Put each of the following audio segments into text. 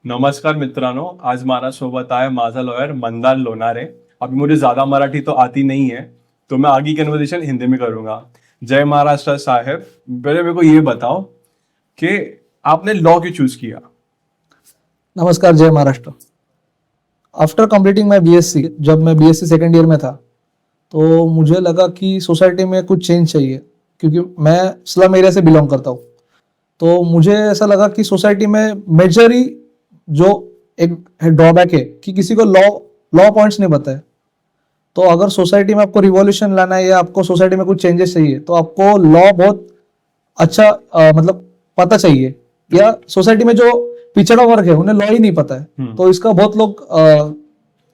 नमस्कार मित्रांनो, आज माझ्यासोबत आहे माझा लॉयर मंदार लोनारे। अभी मुझे ज्यादा मराठी तो आती नहीं है, तो मैं आगे कन्वर्सेशन हिंदी में करूंगा। जय महाराष्ट्र साहब, पहले मेरे को ये बताओ कि आपने लॉ क्यों चूज किया? नमस्कार, जय Maharashtra. After completing my BSc, जब मैं बीएससी सेकेंड ईयर में था तो मुझे लगा कि सोसाइटी में कुछ चेंज चाहिए, क्योंकि मैं स्लम एरिया से बिलोंग करता हूँ। तो मुझे ऐसा लगा कि सोसाइटी में मेजरली जो एक ड्रॉबैक है कि किसी को लॉ पॉइंट्स नहीं पता है। तो अगर सोसाइटी में आपको रिवॉल्यूशन लाना है या आपको सोसाइटी में कुछ चेंजेस चाहिए तो आपको लॉ बहुत अच्छा मतलब पता चाहिए। या सोसाइटी में जो पिछड़ा वर्ग है उन्हें लॉ ही नहीं पता है, तो इसका बहुत लोग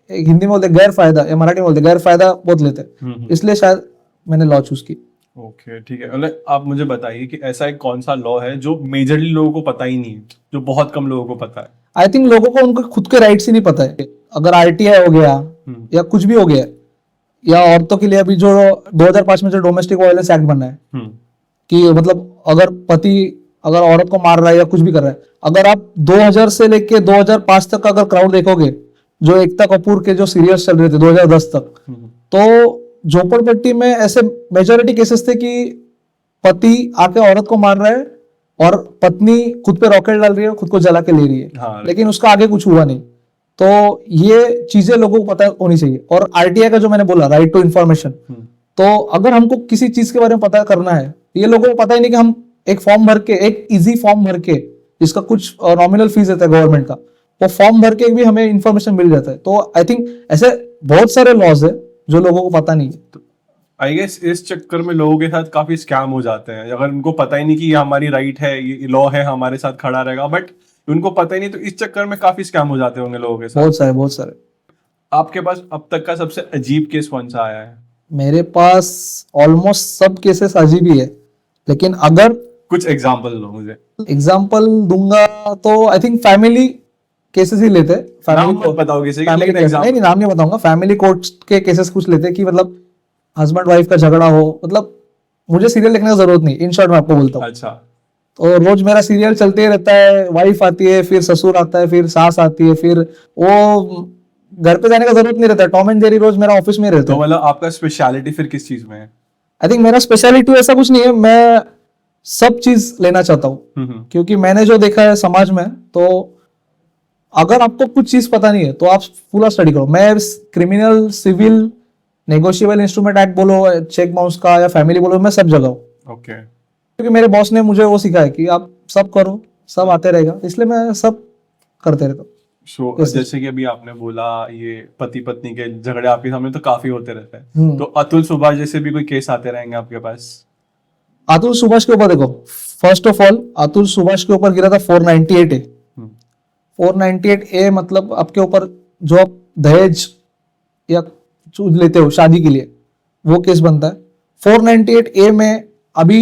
हिंदी में बोलते गैर फायदा या मराठी में बोलते गैर फायदा बहुत लेते हैं। इसलिए शायद मैंने लॉ चूज की। ओके, ठीक है। मतलब आप मुझे बताइए कि ऐसा एक कौन सा लॉ है जो मेजरली लोगों को पता ही नहीं है, जो बहुत कम लोगों को पता है? आई थिंक लोगों को उनके खुद के राइट्स ही नहीं पता है। अगर आरटीआई हो गया या कुछ भी हो गया, या औरतों के लिए अभी जो 2005 में जो डोमेस्टिक वायलेंस एक्ट बना है कि मतलब अगर पति अगर औरत को मार रहा है या कुछ भी कर रहा है, अगर आप 2000 से लेके 2005 तक अगर क्राउड देखोगे, जो एकता कपूर के जो सीरियल्स चल रहे थे 2010 तक, तो झोपड़पट्टी में ऐसे मेजोरिटी केसेस थे कि पति आके औरत को मार रहा है और पत्नी खुद पे रॉकेट डाल रही है, खुद को जला के ले रही है। हाँ, लेकिन उसका आगे कुछ हुआ नहीं। तो ये चीजें लोगों को पता होनी चाहिए। और आरटीआई का जो मैंने बोला, राइट टू इंफॉर्मेशन, तो अगर हमको किसी चीज के बारे में पता करना है, ये लोगों को पता ही नहीं कि हम एक फॉर्म भर के, एक इजी फॉर्म भर के, जिसका कुछ नॉमिनल फीस रहता है गवर्नमेंट का, वो फॉर्म भर के भी हमें इंफॉर्मेशन मिल जाता है। तो आई थिंक ऐसे बहुत सारे लॉज है जो लोगों को पता नहीं है। आई गेस इस चक्कर में लोगों के साथ काफी स्कैम हो जाते हैं। अगर उनको पता ही नहीं कि ये हमारी राइट है, ये लॉ है, हमारे साथ खड़ा रहेगा, बट उनको पता ही नहीं, तो इस चक्कर में काफी स्कैम हो जाते होंगे लोगों के साथ। बहुत सारे। आपके पास अब तक का सबसे अजीब केस कौन सा आया है? मेरे पास ऑलमोस्ट सब केसेस अजीब ही है, लेकिन अगर कुछ एग्जांपल दो मुझे। एग्जांपल दूंगा तो आई थिंक फैमिली केसेस ही लेते। नाम मत बताओ किसी का, लेकिन नहीं, नाम नहीं बताऊंगा। फैमिली कोर्ट के केसेस कुछ लेते कि मतलब हस्बैंड वाइफ का झगड़ा हो, मतलब मुझे सीरियल देखने की जरूरत नहीं, इन शॉर्ट मैं आपको बोलता हूँ। अच्छा। तो रोज मेरा सीरियल चलते ही रहता है, वाइफ आती है, फिर ससुर आता है, फिर सास आती है, फिर वो घर पे जाने का जरूरत नहीं रहता है। टॉम एंड जेरी रोज मेरा ऑफिस में रहता तो है। मतलब आपका स्पेशलिटी फिर किस चीज में है? आई थिंक मेरा स्पेशलिटी ऐसा कुछ नहीं है, मैं सब चीज लेना चाहता हूँ, क्योंकि मैंने जो देखा है समाज में, तो अगर आपको कुछ चीज पता नहीं है तो आप पूरा स्टडी करो। मैं criminal, civil, negotiable instrument act बोलो, चेक बाउंस का या फैमिली बोलो, मैं सब जगह हूँ। ओके। क्योंकि मेरे बॉस ने मुझे वो सिखाया कि आप सब करो, सब आते रहेगा, इसलिए मैं सब करते रहता हूँ। सो जैसे कि अभी आपने बोला ये पति पत्नी के झगड़े आपके सामने तो काफी होते रहते हैं, तो अतुल सुभाष जैसे भी कोई केस आते रहेंगे आपके पास? अतुल सुभाष के ऊपर देखो, first of all Atul Subhash के ऊपर गिरा था 498A। 498A मतलब आपके ऊपर जो आप दहेज या चूज लेते हो शादी के लिए, वो केस बनता है। 498A में अभी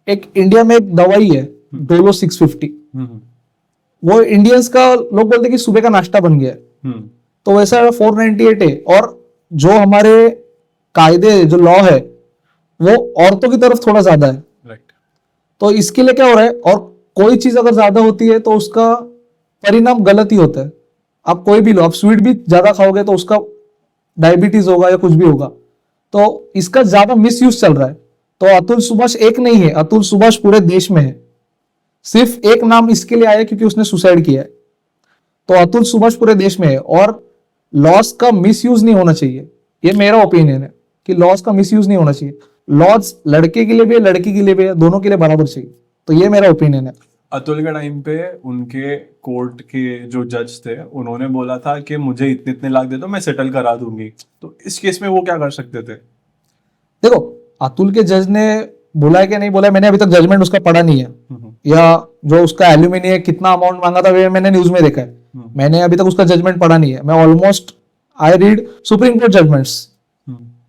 एक इंडिया में एक दवाई है डोलो 650, वो इंडियंस का लोग बोलते हैं कि सुबह का नाश्ता बन गया है। तो वैसा 498 है। और जो हमारे कायदे, जो लॉ है, वो औरतों की तरफ थोड़ा ज्यादा है। राइट। तो इसके लिए क्या हो रहा है, और कोई चीज अगर ज्यादा होती है तो उसका परिणाम गलत ही होता है। आप कोई भी लो, आप स्वीट भी ज्यादा खाओगे तो उसका डायबिटीज होगा या कुछ भी होगा। तो इसका ज्यादा मिसयूज चल रहा है। तो अतुल सुभाष एक नहीं है, अतुल सुभाष पूरे देश में है। सिर्फ एक नाम इसके लिए आया क्योंकि उसने सुसाइड किया है। तो अतुल सुभाष पूरे देश में है। और लॉस का मिसयूज नहीं होना चाहिए, ये मेरा ओपिनियन है कि लॉस का मिसयूज नहीं होना चाहिए। लॉस लड़के के लिए भी है, लड़की के लिए भी है, दोनों के लिए बराबर चाहिए। तो ये मेरा ओपिनियन है। अतुल के टाइम पे उनके कोर्ट के जो जज थे उन्होंने बोला था कि मुझे इतने इतने लाख दे दो, मैं सेटल करा दूंगी। तो इस केस में वो क्या कर सकते थे? देखो, अतुल के जज ने बोला है कि नहीं बोला है, मैंने अभी तक जजमेंट उसका पढ़ा नहीं है, या जो उसका एल्यूमिनी है कितना अमाउंट मांगा था मैंने न्यूज में देखा है। मैंने अभी तक उसका जजमेंट पढ़ा नहीं है। मैं almost I read Supreme Court judgments.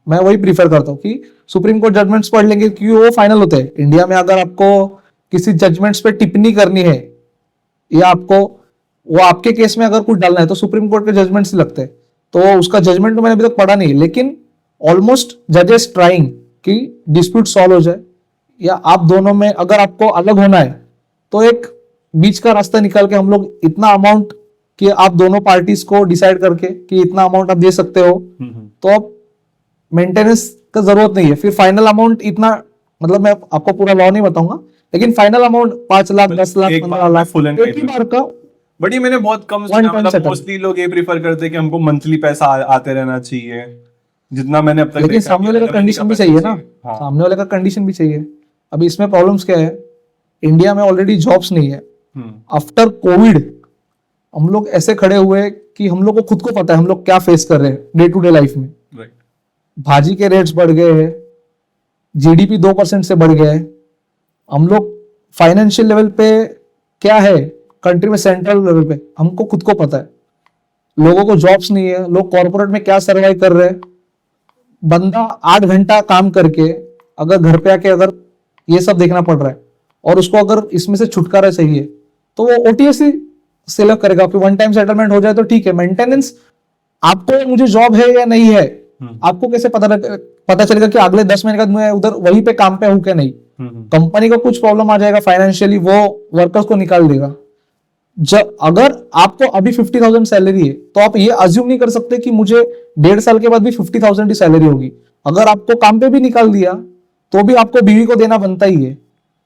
मैं वही प्रीफर करता हूँ कि सुप्रीम कोर्ट जजमेंट्स पढ़ लेंगे, क्योंकि वो फाइनल होते हैं। इंडिया में अगर आपको किसी जजमेंट्स पे टिप्पणी करनी है या आपको वो आपके केस में अगर कुछ डालना है तो सुप्रीम कोर्ट के जजमेंट्स ही लगते हैं। तो उसका जजमेंट तो मैंने अभी तक पढ़ा नहीं है, लेकिन ऑलमोस्ट जजेस ट्राइंग कि डिस्प्यूट सॉल्व हो जाए, या आप दोनों में अगर आपको अलग होना है तो एक बीच का रास्ता निकाल के हम लोग इतना अमाउंट कि आप दोनों पार्टीज को डिसाइड करके कि इतना अमाउंट आप दे सकते हो, तो आप मेंटेनेंस का जरूरत नहीं है। फिर फाइनल अमाउंट इतना, मतलब मैं आपको पूरा लॉ नहीं बताऊंगा, लेकिन फाइनल अमाउंट 5 लाख 10 लाख एक बार 15 लाख full and एक ही बार का। बट ये मैंने बहुत कम One सुना, time मतलब setup। मोस्टली लोग ये प्रीफर करते हैं कि हमको मंथली पैसा आते रहना चाहिए, जितना मैंने अब तक लेकिन देखा सामने कि वाले का अलग-अलग कंडीशन भी पैसा चाहिए ना, हाँ। सामने वाले का कंडीशन भी चाहिए। अभी इसमें प्रॉब्लम्स क्या है, इंडिया में ऑलरेडी जॉब्स नहीं है। आफ्टर कोविड हम लोग ऐसे खड़े हुए कि हम लोग को खुद को पता है हम लोग क्या फेस कर रहे हैं डे टू डे लाइफ में। राइट। भाजी के रेट्स बढ़ गए हैं, जीडीपी 2% से बढ़ गया है। हम लोग फाइनेंशियल लेवल पे क्या है कंट्री में, सेंट्रल लेवल पे हमको खुद को पता है। लोगों को जॉब्स नहीं है, लोग कॉर्पोरेट में क्या सर्वाइव कर रहे हैं। बंदा 8 घंटा काम करके अगर घर पे आके अगर ये सब देखना पड़ रहा है और उसको अगर इसमें से छुटकारा चाहिए तो वो ओटीएस ही सिलेक्ट करेगा। फिर वन टाइम सेटलमेंट हो जाए तो ठीक है। मेंटेनेंस, आपको मुझे जॉब है या नहीं है, आपको कैसे पता चलेगा कि अगले 10 महीने बाद मैं उधर वहीं पे काम पे हूं क्या नहीं। कंपनी को कुछ प्रॉब्लम आ जाएगा फाइनेंशियली, वो वर्कर्स को निकाल देगा। जब अगर आपको अभी 50,000 सैलरी है तो आप ये अज्यूम नहीं कर सकते कि मुझे 1.5 साल के बाद भी 50,000 की सैलरी होगी। अगर आपको काम पे भी निकाल दिया तो भी आपको बीवी को देना बनता ही है।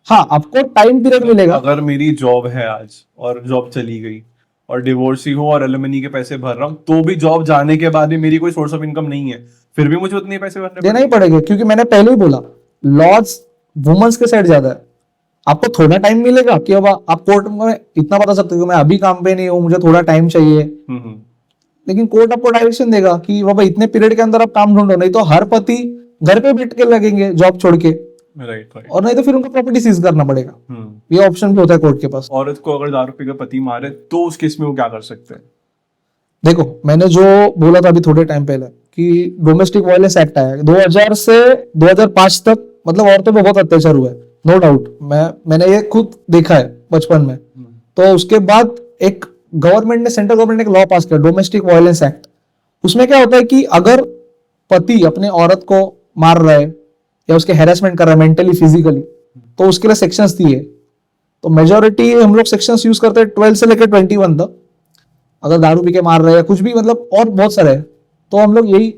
हाँ, आपको टाइम पीरियड मिलेगा। अगर मेरी जॉब है आज और जॉब चली गई और डिवोर्स ही हो और एलिमनी के पैसे भर रहा हूँ, तो भी जॉब जाने के बाद भी मेरी कोई सोर्स ऑफ इनकम नहीं है, फिर भी मुझे उतने पैसे भरने देना ही पड़ेगा, क्योंकि मैंने पहले ही बोला लॉज वुमेन्स के साइड ज्यादा है। आपको थोड़ा टाइम मिलेगा कि अब आप कोर्ट में इतना बता सकते हो कि मैं अभी काम पे नहीं हूँ, मुझे थोड़ा टाइम चाहिए, लेकिन कोर्ट आपको डायरेक्शन देगा कि बाबा इतने पीरियड के अंदर आप काम ढूंढो, नहीं तो हर पति घर पे बैठ के लगेंगे जॉब छोड़ के। Right right. और नहीं तो फिर उनको प्रॉपर्टी सीज करना पड़ेगा। ये ऑप्शन भी होता है कोर्ट के पास। औरत को अगर दारू पीकर पति मारे तो उस केस में वो क्या कर सकते हैं? देखो, मैंने जो बोला था अभी थोड़े टाइम पहले कि डोमेस्टिक वायलेंस एक्ट आया 2000 से 2005 तक, मतलब औरतों पे बहुत अत्याचार हुआ है, नो डाउट। मैंने ये खुद देखा है बचपन में। तो उसके बाद एक गवर्नमेंट ने, सेंट्रल गवर्नमेंट ने एक लॉ पास किया, डोमेस्टिक वायलेंस एक्ट। उसमें क्या होता है कि अगर पति अपने औरत को मार रहा है या उसके हैरेसमेंट कर रहा है मेंटली फिजिकली, तो उसके लिए सेक्शंस दिए। तो मेजोरिटी हम लोग सेक्शंस यूज करते हैं 12 से लेकर 21 तक। अगर दारू पी के मार रहे हैं कुछ भी, मतलब और बहुत सारे हैं, तो हम लोग यही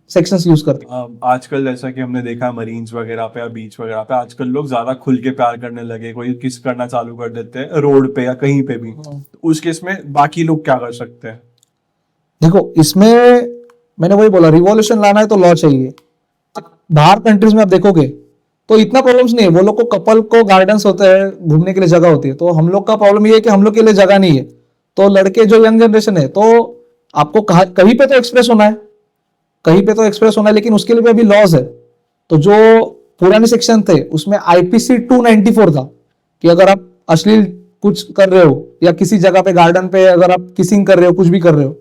सेक्शंस यूज करते हैं। आजकल जैसा कि हमने देखा मरीन्स वगैरह पे या बीच वगैरह पे आजकल लोग ज्यादा खुल के प्यार करने लगे, कोई किस करना चालू कर देते हैं रोड पे या कहीं पे भी। तो उस केस में बाकी लोग क्या कर सकते हैं? देखो, इसमें मैंने वही बोला, रिवॉल्यूशन लाना है तो लॉ चाहिए। बाहर कंट्रीज में आप देखोगे तो इतना प्रॉब्लम्स नहीं है। वो लोग को, कपल को गार्डन्स होते हैं, घूमने के लिए जगह होती है। तो हम लोग का प्रॉब्लम ये है कि हम लोग के लिए जगह नहीं है। तो लड़के जो यंग जनरेशन है, तो आपको कहीं पे तो एक्सप्रेस होना है, कहीं पे तो एक्सप्रेस होना है, लेकिन उसके लिए भी अभी लॉज है। तो जो पुराने सेक्शन थे उसमें आईपीसी 294 था कि अगर आप अश्लील कुछ कर रहे हो या किसी जगह पे गार्डन पे अगर आप किसिंग कर रहे हो, कुछ भी कर रहे हो,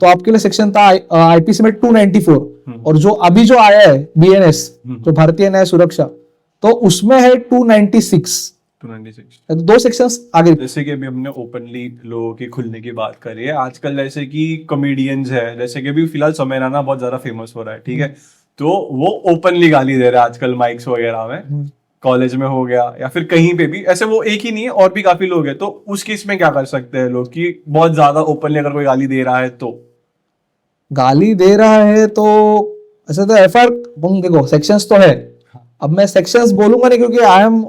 तो आपके लिए सेक्शन था आईपीसी में 294। और जो अभी जो आया है बीएनएस, जो भारतीय न्याय सुरक्षा, तो उसमें है 296। 296। दो सेक्शंस आगे। जैसे कि अभी हमने ओपनली लोगों के खुलने की बात करी है, आजकल जैसे कि कॉमेडियंस है, जैसे कि अभी फिलहाल समय राणा बहुत ज्यादा फेमस हो रहा है, ठीक है, तो वो ओपनली गाली दे रहा है आजकल माइक्स वगैरह में, कॉलेज में हो गया या फिर कहीं पे भी। ऐसे वो एक ही नहीं है, और भी काफी लोग हैं। तो उस केस में क्या कर सकते हैं लोग कि बहुत ज्यादा ओपनली अगर कोई गाली दे रहा है तो? गाली दे रहा है तो ऐसे तो एफआईआर, देखो सेक्शंस तो है। अब मैं सेक्शंस बोलूंगा नहीं क्योंकि I am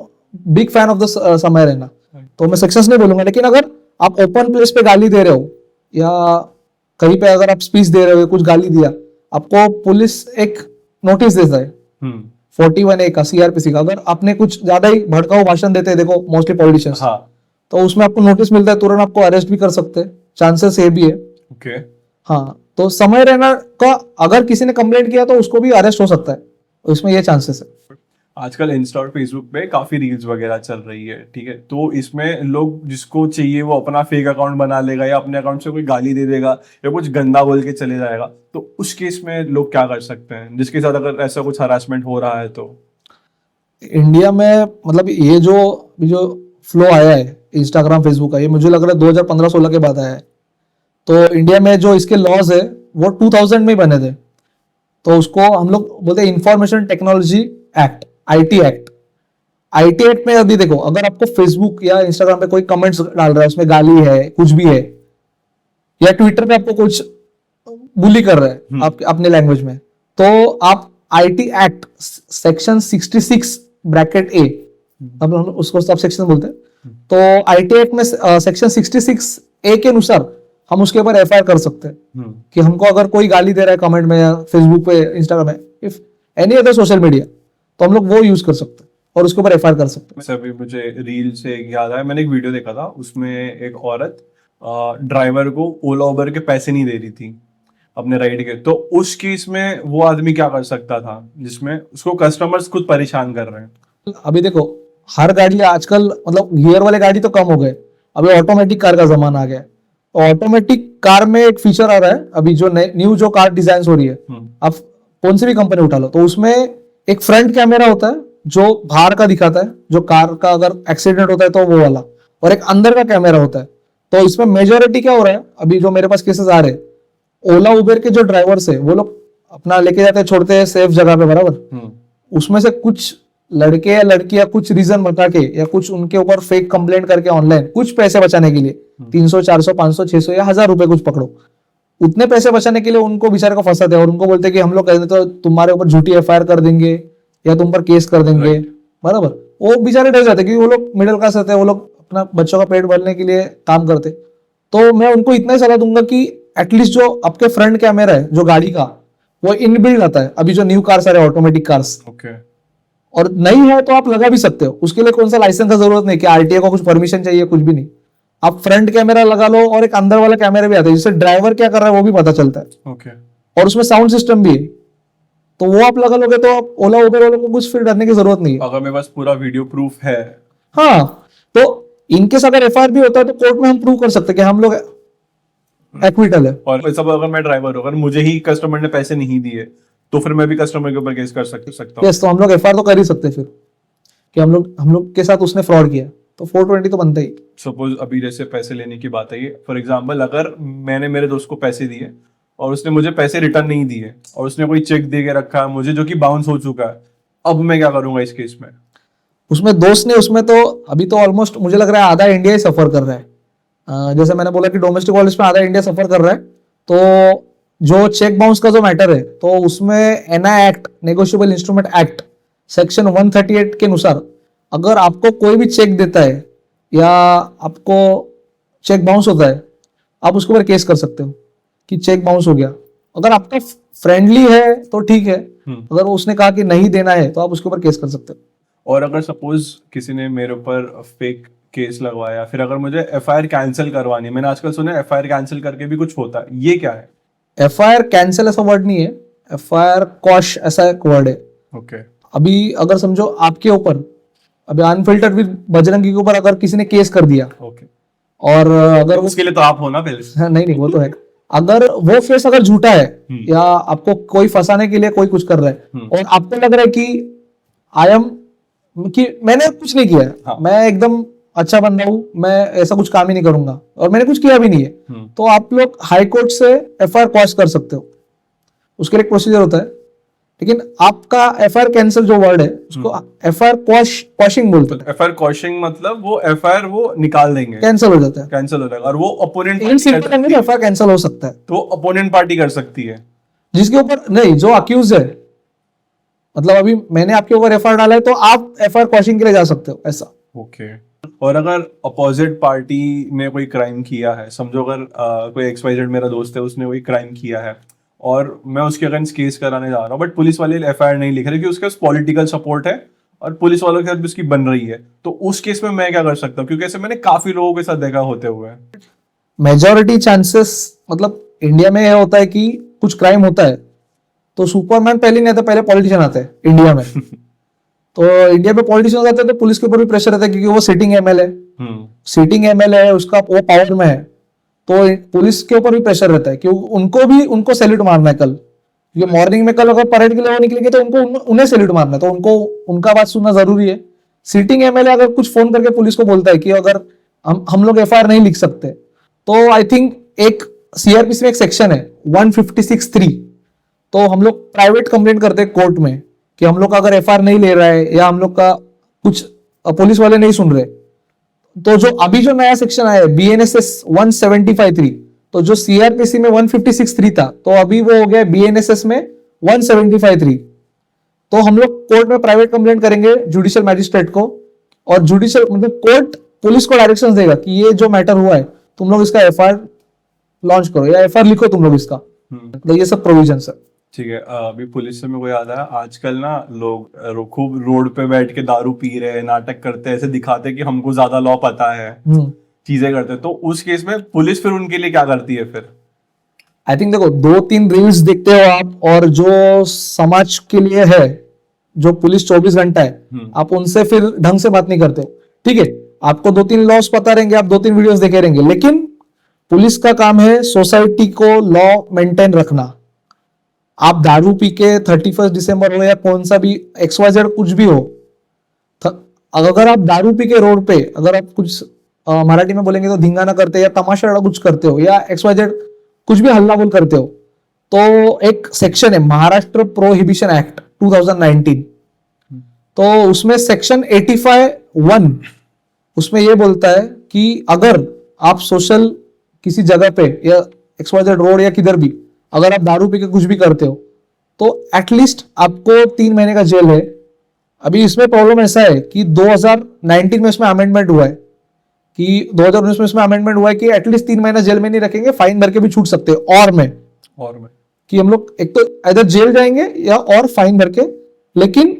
big fan of the समय रैना, तो मैं सेक्शंस नहीं बोलूंगा। लेकिन अगर आप ओपन प्लेस पे गाली दे रहे हो या कहीं पे अगर आप स्पीच दे रहे हो, कुछ गाली दिया, आपको पुलिस एक नोटिस देता है 41A का सीआरपीसी का। अगर आपने कुछ ज्यादा ही भड़काऊ भाषण देते हैं, देखो मोस्टली पॉलिटिशियंस, तो उसमें आपको नोटिस मिलता है, तुरंत आपको अरेस्ट भी कर सकते हैं, चांसेस ये भी है। ओके। हाँ, तो समय रैना का अगर किसी ने कंप्लेंट किया तो उसको भी अरेस्ट हो सकता है, तो इसमें ये चांसेस है। आजकल इंस्टा और फेसबुक पे काफी रील्स वगैरह चल रही है, ठीक है, तो इसमें लोग जिसको चाहिए वो अपना फेक अकाउंट बना लेगा या अपने अकाउंट से कोई गाली दे देगा या कुछ गंदा बोल के चले जाएगा। तो उस केस में लोग क्या कर सकते हैं जिसके साथ अगर ऐसा कुछ हरासमेंट हो रहा है तो? इंडिया में मतलब ये जो फ्लो आया है इंस्टाग्राम फेसबुक का, ये मुझे लग रहा है 2015-16 के बाद आया है। तो इंडिया में जो इसके लॉज है वो 2000 में ही बने थे। तो उसको हम लोग बोलते हैं information technology act, IT act. IT act में अभी देखो, अगर आपको फेसबुक या इंस्टाग्राम पे कोई कमेंट्स डाल रहा है, उसमें गाली है, कुछ भी है, या ट्विटर पे आपको कुछ बुली कर रहा है आप अपने लैंग्वेज में, तो आप आईटी एक्ट सेक्शन 66 ब्रैकेट ए, अब हम उसको सब सेक्शन बोलते हैं, तो आईटी एक्ट में सेक्शन 66 ए के अनुसार हम उसके ऊपर एफआईआर कर सकते हैं कि हमको अगर कोई गाली दे रहा है कमेंट में या फेसबुक पे, इंस्टाग्राम में, if any other social media, तो हम लोग वो यूज कर सकते हैं और उसके ऊपर एफआईआर कर सकते हैं। अभी मुझे रील से एक याद आया, मैंने एक वीडियो देखा था, उसमें एक औरत ड्राइवर को ओला उबर के पैसे नहीं दे रही थी अपने राइड के, तो उस केस में वो आदमी क्या कर सकता था जिसमें उसको कस्टमर्स खुद परेशान कर रहे हैं? अभी देखो, हर गाड़ी आजकल, मतलब गियर वाले गाड़ी तो कम हो गए, अभी ऑटोमेटिक कार का जमाना आ गया है। ऑटोमेटिक कार में एक फीचर आ रहा है अभी, जो न्यू जो कार डिजाइन हो रही है, आप कौन सी भी कंपनी उठा लो, तो उसमें एक फ्रंट कैमरा होता है जो बाहर का दिखाता है, जो कार का अगर एक्सीडेंट होता है तो वो वाला, और एक अंदर का कैमरा होता है। तो इसमें मेजोरिटी क्या हो रहा है, अभी जो मेरे पास केसेस आ रहे हैं, ओला उबेर के जो ड्राइवर्स है वो लोग अपना लेके जाते हैं, छोड़ते हैं सेफ जगह पे, बराबर, उसमें से कुछ लड़के या लड़कियां कुछ रीजन बता के या कुछ उनके ऊपर फेक कंप्लेंट करके ऑनलाइन कुछ पैसे बचाने के लिए 300 400 500 600 या 1000 रुपए कुछ पकड़ो, उतने पैसे बचाने के लिए उनको बेचारे को फंसाते हैं और उनको बोलते हैं कि हम लोग कहते तो तुम्हारे ऊपर झूठी एफआईआर कर देंगे या तुम पर केस कर देंगे, बराबर। वो बेचारे डर जाते क्योंकि वो लोग मिडिल क्लास रहते हैं, वो लोग अपना बच्चों का पेट भरने के लिए काम करते। तो मैं उनको इतना ही सलाह दूंगा कि एटलीस्ट जो आपके फ्रंट कैमरा है जो गाड़ी का, वो इनबिल्ड आता है, अभी जो न्यू कार्स आ रहे हैं ऑटोमेटिक कार्स, और नहीं है तो आप लगा भी सकते हो, उसके लिए कौन सा लाइसेंस का जरूरत नहीं कि आरटीए को कुछ परमिशन चाहिए, कुछ भी नहीं, आप फ्रंट कैमरा लगा लो और एक अंदर वाला कैमरा भी आता है जिससे ड्राइवर क्या कर रहा है वो भी पता चलता है। और उसमें साउंड सिस्टम भी है, तो वो आप लगा लोगे तो आप ओला उबर वालों को कुछ फिर डरने की जरूरत नहीं है। अगर मेरे पास पूरा वीडियो प्रूफ है, हाँ, तो इनकेस अगर एफआईआर भी होता है तो कोर्ट में हम प्रूव कर सकते हैं कि हम लोग एक्विटल है। और सब अगर मैं ड्राइवर हूँ, अगर मुझे ही कस्टमर ने पैसे नहीं दिए तो फिर मैं भी कस्टमर के ऊपर केस कर सकता हूँ। यस, तो हम लोग एफआईआर तो कर ही सकते हैं फिर कि हम लोग के साथ उसने फ्रॉड किया, तो 420 तो बनता ही। सपोज अभी जैसे पैसे लेने की बात है, फॉर एग्जांपल अगर मैंने मेरे दोस्त को पैसे दिए और उसने मुझे पैसे रिटर्न नहीं दिए और उसने कोई चेक दे के रखा है मुझे जो कि बाउंस हो चुका है, अब मैं क्या करूंगा इस केस में? उसमें दोस्त ने, उसमें तो अभी तो ऑलमोस्ट मुझे लग रहा है आधा इंडिया ही सफर कर रहा है। जैसे मैंने बोला कि डोमेस्टिक वायलेंस में आधा इंडिया सफर कर रहा है, तो जो चेक बाउंस का जो मैटर है, तो उसमें NI act, negotiable instrument act section 138 के अनुसार अगर आपको कोई भी चेक देता है या आपको चेक बाउंस होता है, आप उसके ऊपर केस कर सकते हो कि चेक बाउंस हो गया। अगर आपका फ्रेंडली है तो ठीक है, अगर उसने कहा कि नहीं देना है तो आप उसके ऊपर केस कर सकते हो। और अगर सपोज किसी ने मेरे ऊपर फेक केस लगवाया, फिर अगर मुझे एफआईआर कैंसिल करवानी है, मैंने आजकल सुना है एफआईआर कैंसिल करके भी कुछ होता है, ये क्या है? एफआईआर कैंसिल ऐसा वर्ड नहीं है, एफआईआर क्वॉश ऐसा एक वर्ड है। ओके। अभी अगर समझो आपके ऊपर, अभी अनफिल्टर्ड विद बजरंगी के ऊपर अगर किसी ने केस कर दिया, ओके, और अगर तो उसके लिए तो आप हो ना पहले। नहीं वो तो है, अगर वो केस अगर झूठा है या आपको कोई फंसाने के लिए कोई कुछ कर रहा है और आपको लग रहा है कि आई एम, कि मैंने कुछ नहीं किया है, हाँ। मैं एकदम अच्छा बंदा हूं, मैं ऐसा कुछ काम ही नहीं करूंगा और मैंने कुछ किया भी नहीं है, तो आप लोग हाई कोर्ट से एफआईआर क्वॉश कर सकते हो। उसके लिए एक प्रोसीजर होता है, लेकिन आपका एफआईआर कैंसिल जो वर्ड है उसको एफआईआर क्वॉशिंग बोलते हैं। एफआईआर क्वॉशिंग मतलब वो एफआईआर वो निकाल देंगे, कैंसिल हो जाता है, कैंसिल हो जाएगा, और वो opponent in simple language FIR cancel हो सकता है। तो अपोनेंट पार्टी कर सकती है जिसके ऊपर नहीं, जो अक्यूज है, मतलब अभी मैंने आपके ऊपर एफआईआर डाला है तो आप एफआईआर क्वॉशिंग के लिए जा सकते हो, ऐसा। ओके। और अगर अपोजिट पार्टी ने कोई क्राइम किया है, समझो अगर कोई एक्सवाइजेड मेरा दोस्त है, उसने कोई क्राइम किया है और मैं उसके अगेंस्ट केस कराने जा रहा हूँ, बट पुलिस वाले एफआईआर नहीं लिख रहे कि उसके पास पॉलिटिकल सपोर्ट है और पुलिस वालों के साथ भी उसकी बन रही है, तो उस केस में मैं क्या कर सकता हूँ? क्योंकि ऐसे मैंने काफी लोगों के साथ देखा होते हुए। मेजॉरिटी चांसेस, मतलब इंडिया में यह होता है कि कुछ क्राइम होता है तो सुपरमैन पहले नहीं आता, पहले पॉलिटिशियन आते हैं इंडिया में। तो इंडिया में पॉलिटिशियन आते हैं तो पुलिस के ऊपर भी प्रेशर रहता है क्योंकि वो सिटिंग एमएलए है, उसका वो पावर में है, तो पुलिस के ऊपर भी प्रेशर रहता है कि उनको सैल्यूट मारना है कल, क्योंकि मॉर्निंग में कल अगर परेड के लिए वो निकलेंगे तो उन्हें सैल्यूट मारना है, तो उनको उनका बात सुनना जरूरी है। सिटिंग एमएलए अगर कुछ फोन करके पुलिस को बोलता है कि अगर हम लोग एफआईआर नहीं लिख सकते, तो आई थिंक एक सीआरपीसी में एक सेक्शन है 156(3), तो हम लोग प्राइवेट कंप्लेंट करते हैं कोर्ट में कि हम लोग का अगर एफआईआर नहीं ले रहा है या हम लोग का कुछ पुलिस वाले नहीं सुन रहे, तो जो अभी जो नया सेक्शन आया है BNSS 175(3), तो जो CRPC में 156(3) था, तो अभी वो हो गया BNSS में 175(3). तो हम लोग कोर्ट में प्राइवेट कंप्लेंट करेंगे जुडिशियल मैजिस्ट्रेट को, और जुडिशियल मतलब कोर्ट पुलिस को डायरेक्शन देगा कि ये जो मैटर हुआ है तुम लोग इसका FIR लॉन्च करो या FIR लिखो तुम लोग इसका। तो ये सब प्रोविजन है। ठीक है। अभी पुलिस से मेरे को याद आया, आजकल ना लोग खूब रोड पे बैठ के दारू पी रहे हैं, नाटक करते हैं, ऐसे दिखाते हैं कि हमको ज्यादा लॉ पता है, चीजें करते हैं। तो उस केस में पुलिस फिर उनके लिए क्या करती है फिर? आई थिंक देखो 2-3 रील्स देखते हो आप, और जो समाज के लिए है, जो पुलिस 24 घंटा है, आप उनसे फिर ढंग से बात नहीं करते हो। ठीक है, आपको 2-3 लॉस पता रहेंगे, आप 2-3 वीडियोस देखे रहेंगे, लेकिन पुलिस का काम है सोसाइटी को लॉ मेंटेन रखना। आप दारू पी के 31 दिसंबर हो या कौन सा भी XYZ कुछ भी हो, अगर आप दारू पी के रोड पे अगर आप कुछ मराठी में बोलेंगे तो धिंगाना करते या तमाशा कुछ करते हो या XYZ कुछ भी हल्ला बोल करते हो, तो एक सेक्शन है महाराष्ट्र प्रोहिबिशन एक्ट 2019, तो उसमें सेक्शन 85(1) उसमें ये बोलता है कि अगर आप सोशल किसी जगह पे या XYZ रोड या किधर भी अगर आप दारू पी के कुछ भी करते हो तो एटलीस्ट आपको 3 महीने का जेल है। अभी इसमें प्रॉब्लम ऐसा है कि 2019 में इसमें अमेंडमेंट हुआ है कि 2019 में इसमें अमेंडमेंट हुआ है कि एटलीस्ट 3 महीना जेल में नहीं रखेंगे, फाइन भर के भी छूट सकते हैं। और में कि हम लोग एक तो इधर जेल जाएंगे या और फाइन भर के, लेकिन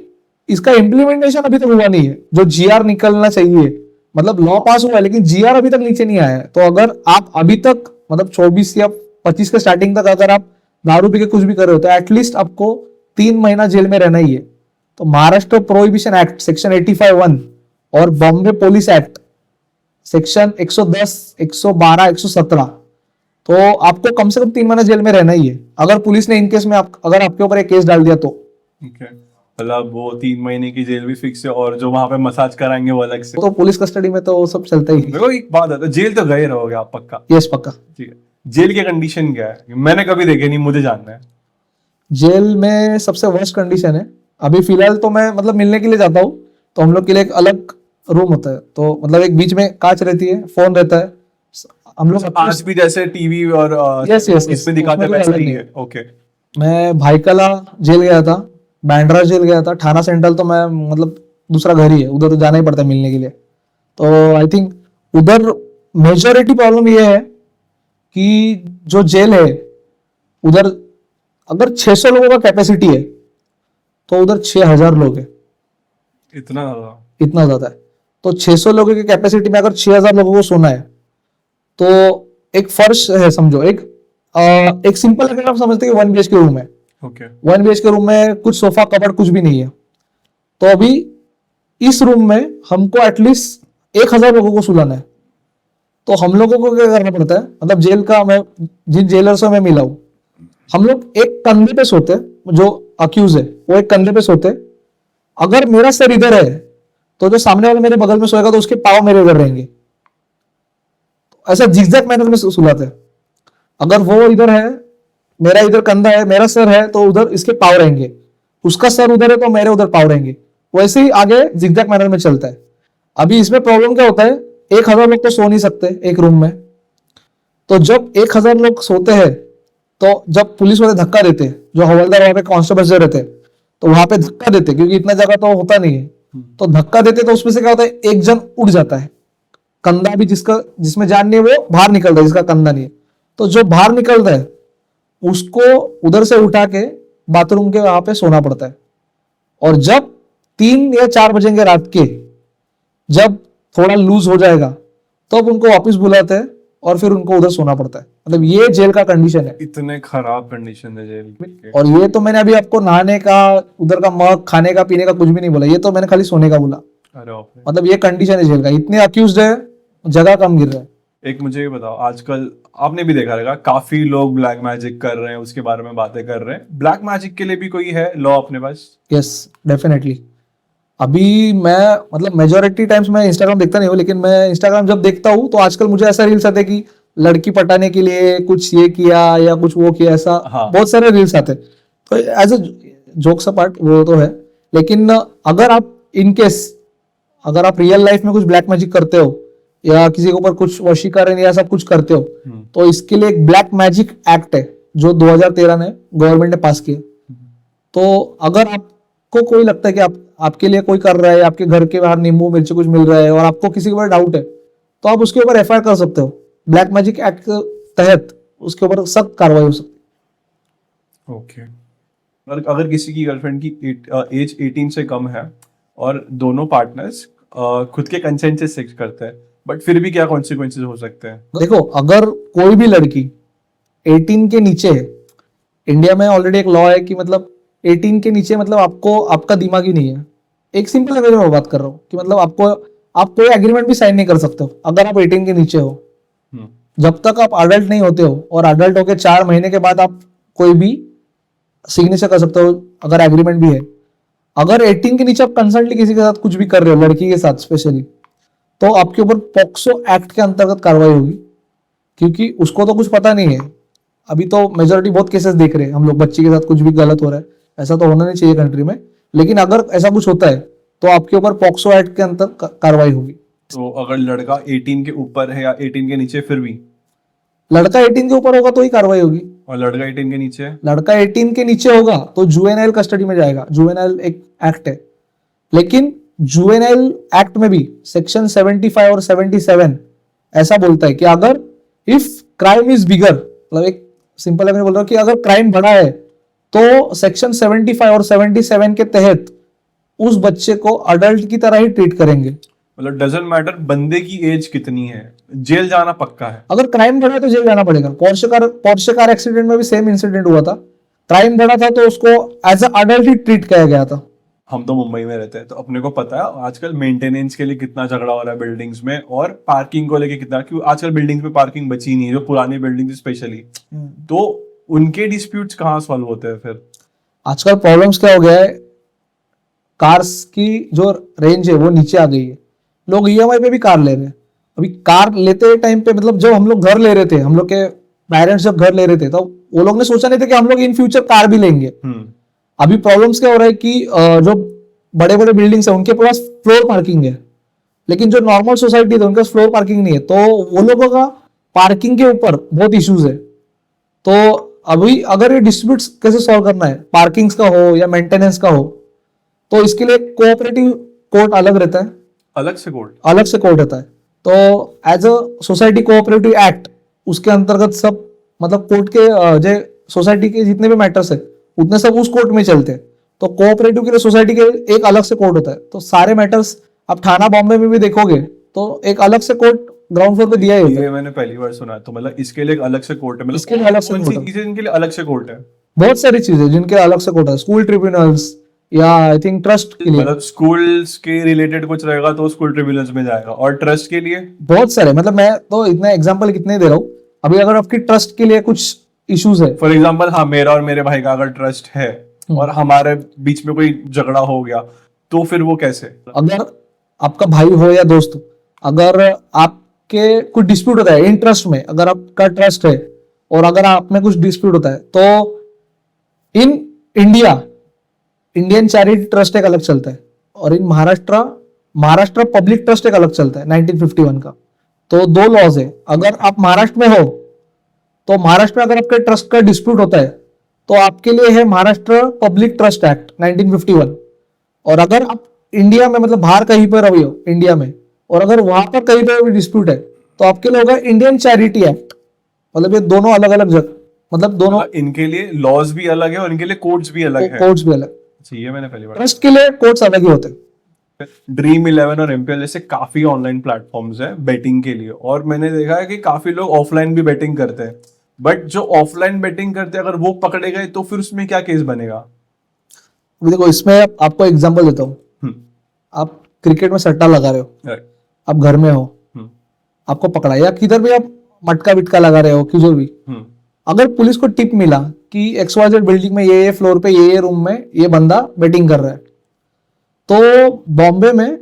इसका इम्प्लीमेंटेशन अभी तक हुआ नहीं है। जो GR निकलना चाहिए, मतलब लॉ पास हुआ है लेकिन GR अभी तक नीचे नहीं आया है। तो अगर आप अभी तक मतलब 24 या 25 के स्टार्टिंग तक अगर आप दारू पी के कुछ भी कर रहे हो तो एटलीस्ट आपको 3 महीना जेल में रहना ही है। तो महाराष्ट्र प्रोहिबिशन एक्ट सेक्शन 85(1) और बॉम्बे पुलिस एक्ट सेक्शन 110, 112, 117, तो आपको कम से कम 3 महीना जेल में रहना ही है अगर पुलिस ने इन केस में अगर आपके ऊपर एक केस डाल दिया तो। मतलब वो 3 महीने की जेल भी फिक्स है, और जो वहां पे मसाज कराएंगे वो अलग से। तो पुलिस कस्टडी में तो वो सब चलता ही। देखो एक बात है, जेल तो गए रहोगे आप पक्का? यस पक्का। ठीक है, जेल की कंडीशन क्या है? मैंने कभी देखे नहीं, मुझे जानना है। जेल में सबसे वर्स्ट कंडीशन है अभी फिलहाल, तो मैं मतलब मिलने के लिए जाता हूँ तो हम लोग के लिए एक अलग रूम होता है, तो मतलब एक बीच में कांच रहती है, फोन रहता है, हम लोग आज भी जैसे टीवी और यस यस इसमें दिखाते हैं वैसा ही है। ओके। मैं भाईकला जेल गया था, बांद्रा जेल गया था, थाना सेंट्रल तो मैं मतलब दूसरा घर ही है, उधर तो जाना ही पड़ता है मिलने के लिए। तो आई थिंक उधर मेजोरिटी प्रॉब्लम ये है कि जो जेल है उधर अगर 600 लोगों का कैपेसिटी है तो उधर 6000 लोग है। इतना ज्यादा है। तो 600 लोगों की कैपेसिटी में अगर 6000 लोगों को सोना है तो एक फर्श है, समझो एक सिंपल अगर आप समझते हैं 1 BHK रूम है। 1 BHK रूम में कुछ सोफा कबर्ड कुछ भी नहीं है, तो अभी इस रूम में हमको एटलीस्ट 1000 लोगों को सुलाना है। तो हम लोगों को क्या करना पड़ता है, मतलब जेल का मैं जिन जेलर से मैं मिला हूं, हम लोग एक कंधे पे सोते, जो अक्यूज है वो एक कंधे पे सोते। अगर मेरा सर इधर है तो जो सामने वाला मेरे बगल में सोएगा तो उसके पांव मेरे इधर रहेंगे, तो ऐसा जिगजैग मैनर में सुलाते हैं। अगर वो इधर है, मेरा इधर कंधा है, मेरा सर है, तो उधर इसके पांव रहेंगे, उसका सर उधर है तो मेरे उधर पांव रहेंगे, वैसे ही आगे जिगजैग मैनर में चलता है। अभी इसमें प्रॉब्लम क्या होता है, 1000 लोग तो सो नहीं सकते एक रूम में, तो जब 1000 लोग सोते हैं तो जब पुलिस वाले धक्का देते, जो हवलदार वहां पे कांस्टेबल जो रहते, तो वहां पे धक्का देते, क्योंकि इतना जगह तो होता नहीं है, तो धक्का देते तो उसमें से क्या होता है, एक जन उड़ जाता है, कंधा भी जिसमें जान नहीं है वो बाहर निकलता है, जिसका कंधा नहीं है, तो जो बाहर निकलता है उसको उधर से उठा के बाथरूम के वहां पे सोना पड़ता है। और जब 3 या 4 बजेंगे रात के, जब थोड़ा लूज हो जाएगा तब उनको वापस बुलाते हैं और फिर उनको उधर सोना पड़ता है। मतलब ये जेल का कंडीशन है। इतने खराब कंडीशन है जेल के। और ये तो मैंने अभी आपको नहाने का, उधर का मग, खाने का, पीने का कुछ भी नहीं बोला, ये तो मैंने खाली सोने का बोला। मतलब ये कंडीशन है जेल का, इतने अक्यूज्ड है, जगह कम गिर रहा है। एक मुझे ये बताओ, आजकल आपने भी देखा रहेगा काफी लोग ब्लैक मैजिक कर रहे हैं, उसके बारे में बातें कर रहे हैं। ब्लैक मैजिक के लिए भी कोई है लॉ अपने पास? Yes definitely. अभी मैं मतलब मेजोरिटी टाइम्स मैं इंस्टाग्राम देखता नहीं हूँ, लेकिन मैं इंस्टाग्राम जब देखता हूँ तो आजकल मुझे ऐसा रील्स आते हैं कि लड़की पटाने के लिए कुछ ये किया या कुछ वो किया, ऐसा बहुत सारे रील्स आते हैं। तो एज अ जोक्स अपार्ट वो तो है, लेकिन अगर आप इनकेस अगर आप रियल लाइफ में कुछ ब्लैक मैजिक करते हो या किसी के ऊपर कुछ वशीकरण या सब कुछ करते हो, तो इसके लिए एक ब्लैक मैजिक एक्ट है जो 2013 में गवर्नमेंट ने पास किया। तो अगर आपको कोई लगता है कि आपके लिए कोई कर रहा है, आपके घर के बाहर नींबू मिर्ची कुछ मिल रहा है और आपको किसी के ऊपर डाउट है, तो आप उसके ऊपर एफआईआर कर सकते हो। ब्लैक मैजिक एक्ट के तहत उसके ऊपर सख्त कार्रवाई हो सकती है। ओके। अगर किसी की गर्लफ्रेंड की एज 18 से कम है और दोनों पार्टनर्स खुद के कंसेंट से सेक्स करते हैं, बट फिर भी क्या कॉन्सिक्वेंसेस हो सकते हैं? देखो, अगर कोई भी लड़की 18 के नीचे है, इंडिया में ऑलरेडी एक लॉ है कि मतलब 18 के नीचे मतलब आपका दिमाग ही नहीं है। एक सिंपल लैंग्वेज में बात कर रहा हूँ कि मतलब आप कोई एग्रीमेंट भी साइन नहीं कर सकते हो अगर आप 18 के नीचे हो। जब तक आप अडल्ट नहीं होते हो, और अडल्ट होके 4 महीने के बाद आप कोई भी सिग्नेचर कर सकते हो अगर एग्रीमेंट भी है। अगर 18 के नीचे आप कंसल्टली किसी के साथ कुछ भी कर रहे हो, लड़की के साथ स्पेशली, तो आपके ऊपर पॉक्सो एक्ट के अंतर्गत कार्रवाई होगी, क्योंकि उसको तो कुछ पता नहीं है। अभी तो मेजोरिटी बहुत केसेस देख रहे हैं हम लोग, बच्ची के साथ कुछ भी गलत हो रहा है, ऐसा तो होना नहीं चाहिए कंट्री में, लेकिन अगर ऐसा कुछ होता है तो आपके ऊपर पॉक्सो एक्ट के अंतर्गत कार्रवाई होगी। तो अगर लड़का 18 के ऊपर है या 18 के नीचे फिर भी? लड़का 18 के ऊपर होगा तो ही कार्रवाई होगी। और लड़का 18 के नीचे है? लड़का 18 के नीचे होगा तो जुवेनाइल कस्टडी में जाएगा। जुवेनाइल एक एक्ट है, लेकिन जुवेनाइल एक्ट में भी सेक्शन 75 और 77 ऐसा बोलता है कि अगर इफ क्राइम इज बिगर, मतलब एक सिंपल मैं बोल रहा हूँ कि अगर क्राइम बड़ा है तो सेक्शन 75 और 77 के तहत उस बच्चे को अडल्ट की तरह ही ट्रीट करेंगे। मतलब डजंट मैटर बंदे की एज कितनी है, जेल जाना पक्का है। अगर क्राइम बढ़ा है तो जेल जाना पड़ेगा। पोर्शे कार एक्सीडेंट में भी सेम इंसिडेंट हुआ था, क्राइम बढ़ा था तो उसको एज अ अडल्ट ही ट्रीट किया गया था। हम तो मुंबई में रहते हैं तो अपने को पता है आजकल मेंटेनेंस के लिए कितना झगड़ा हो रहा है बिल्डिंग्स में, और पार्किंग को लेके कितना, क्यों आजकल बिल्डिंग्स में पार्किंग बची नहीं है, जो पुरानी बिल्डिंग स्पेशली, तो उनके डिस्प्यूट्स कहाँ सॉल्व होते हैं फिर? आजकल प्रॉब्लम्स क्या हो गया है, कार्स की जो रेंज है वो नीचे आ गई है। लोग ईएमआई पे भी कार ले रहे हैं। अभी कार लेते टाइम पे, मतलब जब हम लोग घर ले रहे थे, हम लोग के पेरेंट्स जब घर ले रहे थे, तो वो लोग ने सोचा नहीं था कि हम लोग इन फ्यूचर कार भी लेंगे। अभी प्रॉब्लम्स क्या हो रहा है कि जो बड़े बड़े बिल्डिंग्स है उनके पास फ्लोर पार्किंग है, लेकिन जो नॉर्मल सोसाइटी है उनके पास फ्लोर पार्किंग नहीं है, तो वो लोगों का पार्किंग के ऊपर बहुत इश्यूज है। तो अभी अगर ये डिस्प्यूट कैसे सॉल्व करना है, पार्किंग्स का हो या मेंटेनेंस का हो, तो इसके लिए कोऑपरेटिव कोर्ट अलग रहता है, अलग से कोर्ट रहता है। तो as a society cooperative act, उसके अंतर्गत सब मतलब कोर्ट के जो सोसाइटी के जितने भी मैटर्स है उतने सब उस कोर्ट में चलते हैं। तो कोऑपरेटिव के लिए सोसाइटी के एक अलग से कोर्ट होता है। तो सारे मैटर्स आप थाना बॉम्बे में भी देखोगे तो एक अलग से कोर्ट ग्राउंड फ्लोर पे दिया ही होता है। ये मैंने पहली बार सुना है। तो मतलब इसके लिए एक अलग से कोर्ट है? मतलब इसके लिए अलग से कोर्ट है। चीजें इनके लिए अलग से कोर्ट है? बहुत सारी चीजें जिनके अलग से कोर्ट है, स्कूल ट्रिब्यूनल्स या आई थिंक ट्रस्ट के लिए। मतलब स्कूल्स के रिलेटेड कुछ रहेगा तो स्कूल ट्रिब्यूनल्स में जाएगा, और ट्रस्ट के लिए बहुत सारे, मतलब मैं तो इतना एग्जांपल कितने दे रहा हूँ। अभी अगर आपकी ट्रस्ट के लिए कुछ इश्यूज है, फॉर एग्जांपल, हाँ मेरा और मेरे भाई का अगर ट्रस्ट है और हमारे बीच में कोई झगड़ा हो गया, तो फिर वो कैसे? अगर आपका भाई हो या दोस्त हो, अगर आपके कुछ डिस्प्यूट होता है इन ट्रस्ट में, अगर आपका ट्रस्ट है और अगर आप में कुछ डिस्प्यूट होता है, तो in India Indian charity trust एक अलग चलता है, और इन महाराष्ट्र पब्लिक ट्रस्ट एक अलग चलता है 1951 का। तो दो लॉज है। अगर आप महाराष्ट्र में हो तो महाराष्ट्र में अगर आपके ट्रस्ट का डिस्प्यूट होता है तो आपके लिए है महाराष्ट्र पब्लिक ट्रस्ट एक्ट 1951। और अगर आप इंडिया में, मतलब बाहर कहीं पर रही हो इंडिया में, और अगर वहां पर कहीं पर डिस्प्यूट है तो आपके लिए होगा इंडियन चैरिटी एक्ट। मतलब ये दोनों अलग अलग जगह, मतलब दोनों, इनके लिए लॉज भी अलग है और इनके लिए कोर्ट्स भी अलग है। कोर्ट्स भी अलग। ये मैंने पहली बार। ट्रस्ट के लिए कोर्ट्स अलग ही होते हैं। Dream11 और MPL जैसे काफी ऑनलाइन प्लेटफॉर्म्स है बेटिंग के लिए, और मैंने देखा है कि काफी लोग ऑफलाइन भी बेटिंग करते हैं, बट जो ऑफलाइन बेटिंग करते हैं अगर वो पकड़े गए तो फिर उसमें क्या केस बनेगा? अभी देखो, इसमें आपको एग्जांपल देता हूँ। आप क्रिकेट में सट्टा लगा रहे हो, आप घर में हो, आपको पकड़ा, या किधर भी आप मटका बिटका लगा रहे हो, किधर भी, अगर पुलिस को टिप मिला कि XYZ बिल्डिंग में ये फ्लोर पे ये रूम में ये बंदा बेटिंग कर रहा है, तो बॉम्बे में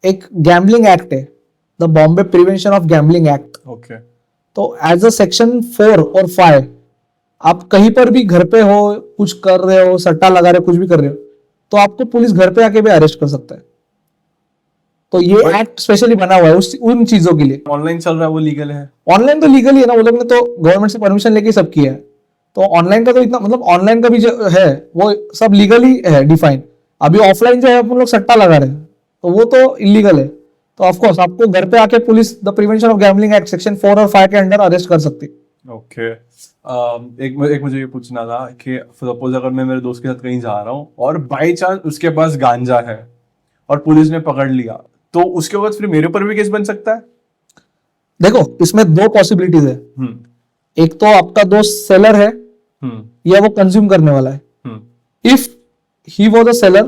एक गैम्बलिंग एक्ट है, the Bombay prevention of gambling act. Okay. तो एज अ सेक्शन 4 और 5 आप कहीं पर भी घर पे हो, कुछ कर रहे हो, सट्टा लगा रहे हो, कुछ भी कर रहे हो, तो आपको पुलिस घर पे आके भी अरेस्ट कर सकता है। तो ये एक्ट स्पेशली बना हुआ है उन चीजों के लिए। ऑनलाइन चल रहा है वो लीगल है? ऑनलाइन तो लीगल ही है ना, वो लोग ने तो गवर्नमेंट से परमिशन लेके सब किया है। तो ऑनलाइन का तो इतना मतलब ऑनलाइन का भी जो है वो सब लीगल ही है डिफाइन। अभी ऑफलाइन जो है अपन लोग सट्टा लगा रहे हैं तो वो तो इलीगल है। तो ऑफकोर्स आपको घर पे आके police the prevention of gambling act section 4 और 5 के अंडर अरेस्ट कर सकती है। ओके। एक मुझे ये पूछना था कि सपोज अगर मैं मेरे दोस्त के साथ कहीं जा रहा हूँ और बाई चांस उसके पास गांजा है और पुलिस ने पकड़ लिया, तो उसके बाद फिर मेरे ऊपर भी केस बन सकता है? देखो इसमें दो पॉसिबिलिटीज है। एक तो आपका दोस्त सेलर है या वो कंज्यूम करने वाला है। If he was a seller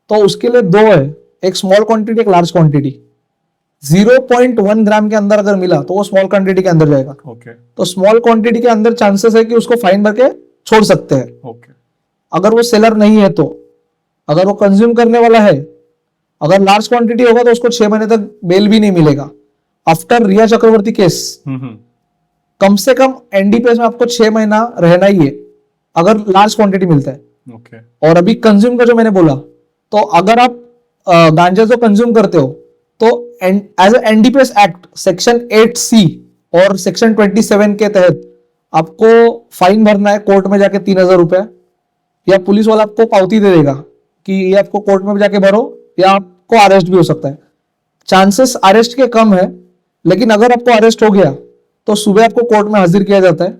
तो उसके लिए दो है, एक स्मॉल क्वांटिटी एक लार्ज क्वांटिटी। 0.1 ग्राम के अंदर अगर मिला तो वो स्मॉल क्वांटिटी के अंदर जाएगा। तो स्मॉल क्वांटिटी के अंदर चांसेस है कि उसको फाइन भर के छोड़ सकते हैं। अगर वो सेलर नहीं है तो, अगर वो कंज्यूम करने वाला है, अगर लार्ज क्वांटिटी होगा तो उसको 6 महीने तक बेल भी नहीं मिलेगा। आफ्टर रिया चक्रवर्ती केस कम से कम एनडीपीएस में आपको 6 महीना रहना ही है अगर लार्ज क्वांटिटी मिलता है। और अभी कंज्यूम का जो मैंने बोला, तो अगर आप गांजा जो कंज्यूम करते हो तो as NDPS act section 8C और सेक्शन 27 के तहत आपको फाइन भरना है कोर्ट में जाके 3,000 रुपया, या पुलिस वाला आपको पावती दे देगा कि ये आपको कोर्ट में जाके भरो, या आपको अरेस्ट भी हो सकता है। चांसेस अरेस्ट के कम है, लेकिन अगर आपको अरेस्ट हो गया तो सुबह आपको कोर्ट में हाजिर किया जाता है।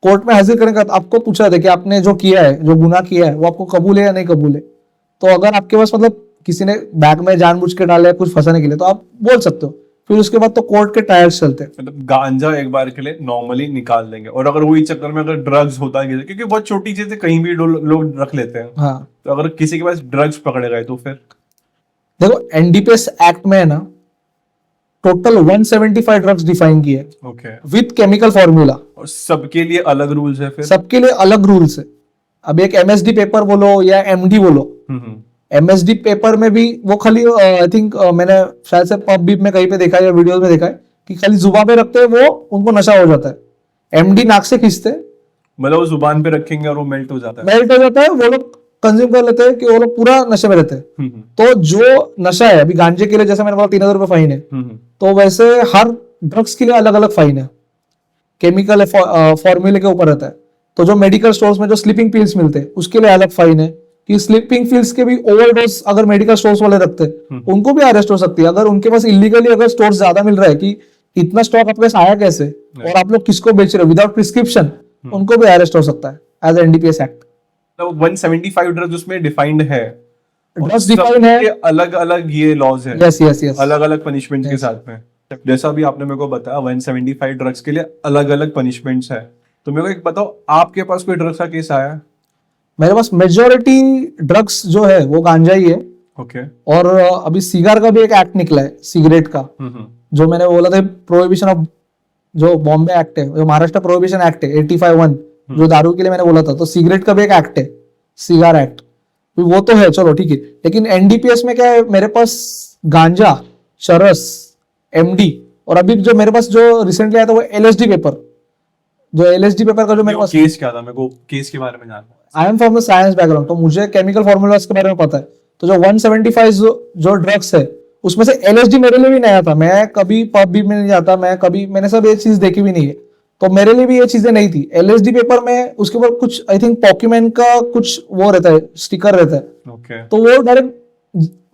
कोर्ट में हाजिर करने के बाद आपको पूछा जाता है कि आपने जो किया है, जो गुनाह किया है, वो आपको कबूल है या नहीं कबूल है। तो अगर आपके पास मतलब किसी ने बैग में जानबूझ के डाला है कुछ फंसाने के लिए तो आप बोल सकते हो। फिर उसके बाद तो कोर्ट के टायर्स चलते हैं। मतलब गांजा एक बार के लिए नॉर्मली निकाल देंगे, और अगर वही चक्कर में अगर ड्रग्स होता है, क्योंकि बहुत छोटी चीजें कहीं भी लोग रख लेते हैं, हाँ, तो अगर किसी के पास ड्रग्स पकड़े गए तो फिर? देखो एनडीपीएस एक्ट में है ना टोटल 175 ड्रग्स डिफाइन किए विथ केमिकल फॉर्मूला, और सबके लिए अलग रूल्स है? फिर सबके लिए अलग रूल्स है। अब एक एमएसडी पेपर बोलो या एमडी बोलो, एमएसडी पेपर में भी वो खाली आई थिंक मैंने शायद से पब बीप में कहीं पे देखा है या वीडियोस में देखा है कि खाली जुबान पे रखते हैं वो उनको नशा हो जाता है। एमडी नाक से खींचते हैं, मतलब वो जुबान पे रखेंगे और वो मेल्ट हो जाता है। मेल्ट हो जाता है, वो लोग कंज्यूम कर लेते हैं कि वो लोग पूरा नशे में रहते हैं। तो जो नशा है अभी गांजे के लिए जैसे मैंने बोला 3,000 रुपये फाइन है, तो वैसे हर ड्रग्स के लिए अलग अलग फाइन है, केमिकल फॉर्मूले के ऊपर रहता है। तो जो मेडिकल स्टोर्स में जो स्लीपिंग पिल्स मिलते हैं उसके लिए अलग फाइन है कि स्लीपिंग पिल्स के भी ओवरडोज अगर मेडिकल स्टोर्स वाले रखते हैं उनको भी अरेस्ट हो सकती है। अगर उनके पास इलीगली अगर स्टोर्स ज्यादा मिल रहा है कि इतना स्टॉक आपके पास आया कैसे और आप लोग किसको बेच रहे हो विदाउट प्रिस्क्रिप्शन, उनको भी अरेस्ट हो सकता है एज एनडीपीएस एक्ट। तो 175 ड्रग्स उसमें डिफाइंड है, ड्रग्स डिफाइन है, अलग अलग ये लॉज है, यस यस यस, अलग अलग पनिशमेंट के साथ में। जैसा अभी आपने मेरे को बताया 175 ड्रग्स के लिए अलग अलग पनिशमेंट्स है, तो मेरे को एक बताओ आपके पास कोई ड्रग्स का केस आया? मेरे पास मेजोरिटी ड्रग्स जो है वो गांजा ही है। और अभी सिगार का भी एक एक्ट निकला है सिगरेट का, जो मैंने बोला था प्रोहिबिशन ऑफ, जो बॉम्बे एक्ट है, जो महाराष्ट्र प्रोहिबिशन एक्ट है 85(1) जो दारू के लिए मैंने बोला था, तो सिगरेट का भी एक एक्ट है सिगार एक्ट, वो तो है चलो ठीक है। लेकिन एनडीपीएस में क्या है, मेरे पास गांजा, चरस, एमडी, और अभी जो मेरे पास जो रिसेंटली आया था वो एलएसडी पेपर, जो एलएसडी पेपर का जो मेरे पास केस क्या था, मेरे को केस के बारे में जानना है। I am from the science background, तो मुझे केमिकल फॉर्मूलाज के बारे में पता है। तो जो 175 जो ड्रग्स है उसमें से एलएसडी मेरे लिए भी नया था, मैं कभी पब भी में नहीं जाता, मैंने सब ये चीज देखी भी नहीं है, तो मेरे लिए भी ये चीजें नहीं थी। एलएसडी पेपर में उसके ऊपर कुछ आई थिंक पॉक्यूमेन का कुछ वो रहता है, स्टिकर रहता है, तो वो डायरेक्ट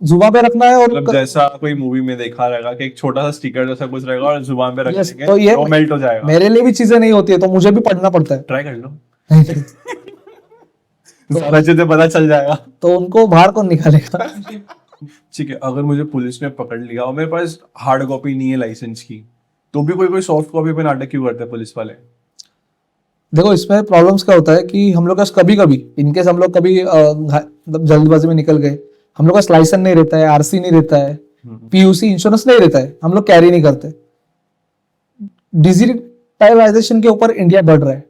जुबान पे रखना है। और मतलब जैसा कोई मूवी में देखा रहेगा कि एक छोटा सा स्टिकर जैसा कुछ रहेगा और जुबान पे रख देंगे तो ये वो मेल्ट हो जाएगा। मेरे लिए भी चीजें नहीं होती है तो मुझे भी पढ़ना पड़ता है। ट्राई कर लो सारा चीजें पता चल जाएगा। तो उनको बाहर कौन निकालेगा। ठीक है, अगर मुझे पुलिस ने पकड़ लिया और मेरे पास हार्ड कॉपी नहीं है लाइसेंस की, तो भी कोई सॉफ्ट कॉपी पे नाटक क्यों करते हैं पुलिस वाले? देखो इसमें प्रॉब्लम्स क्या होता है कि हम लोग का कभी कभी इनकेस हम लोग कभी जल्दबाजी में निकल गए, हम लोग का लाइसेंस नहीं रहता है, आरसी नहीं रहता है, पीयूसी इंश्योरेंस नहीं रहता है, हम लोग कैरी नहीं करते। डिजिटलाइजेशन के ऊपर इंडिया बढ़ रहा है,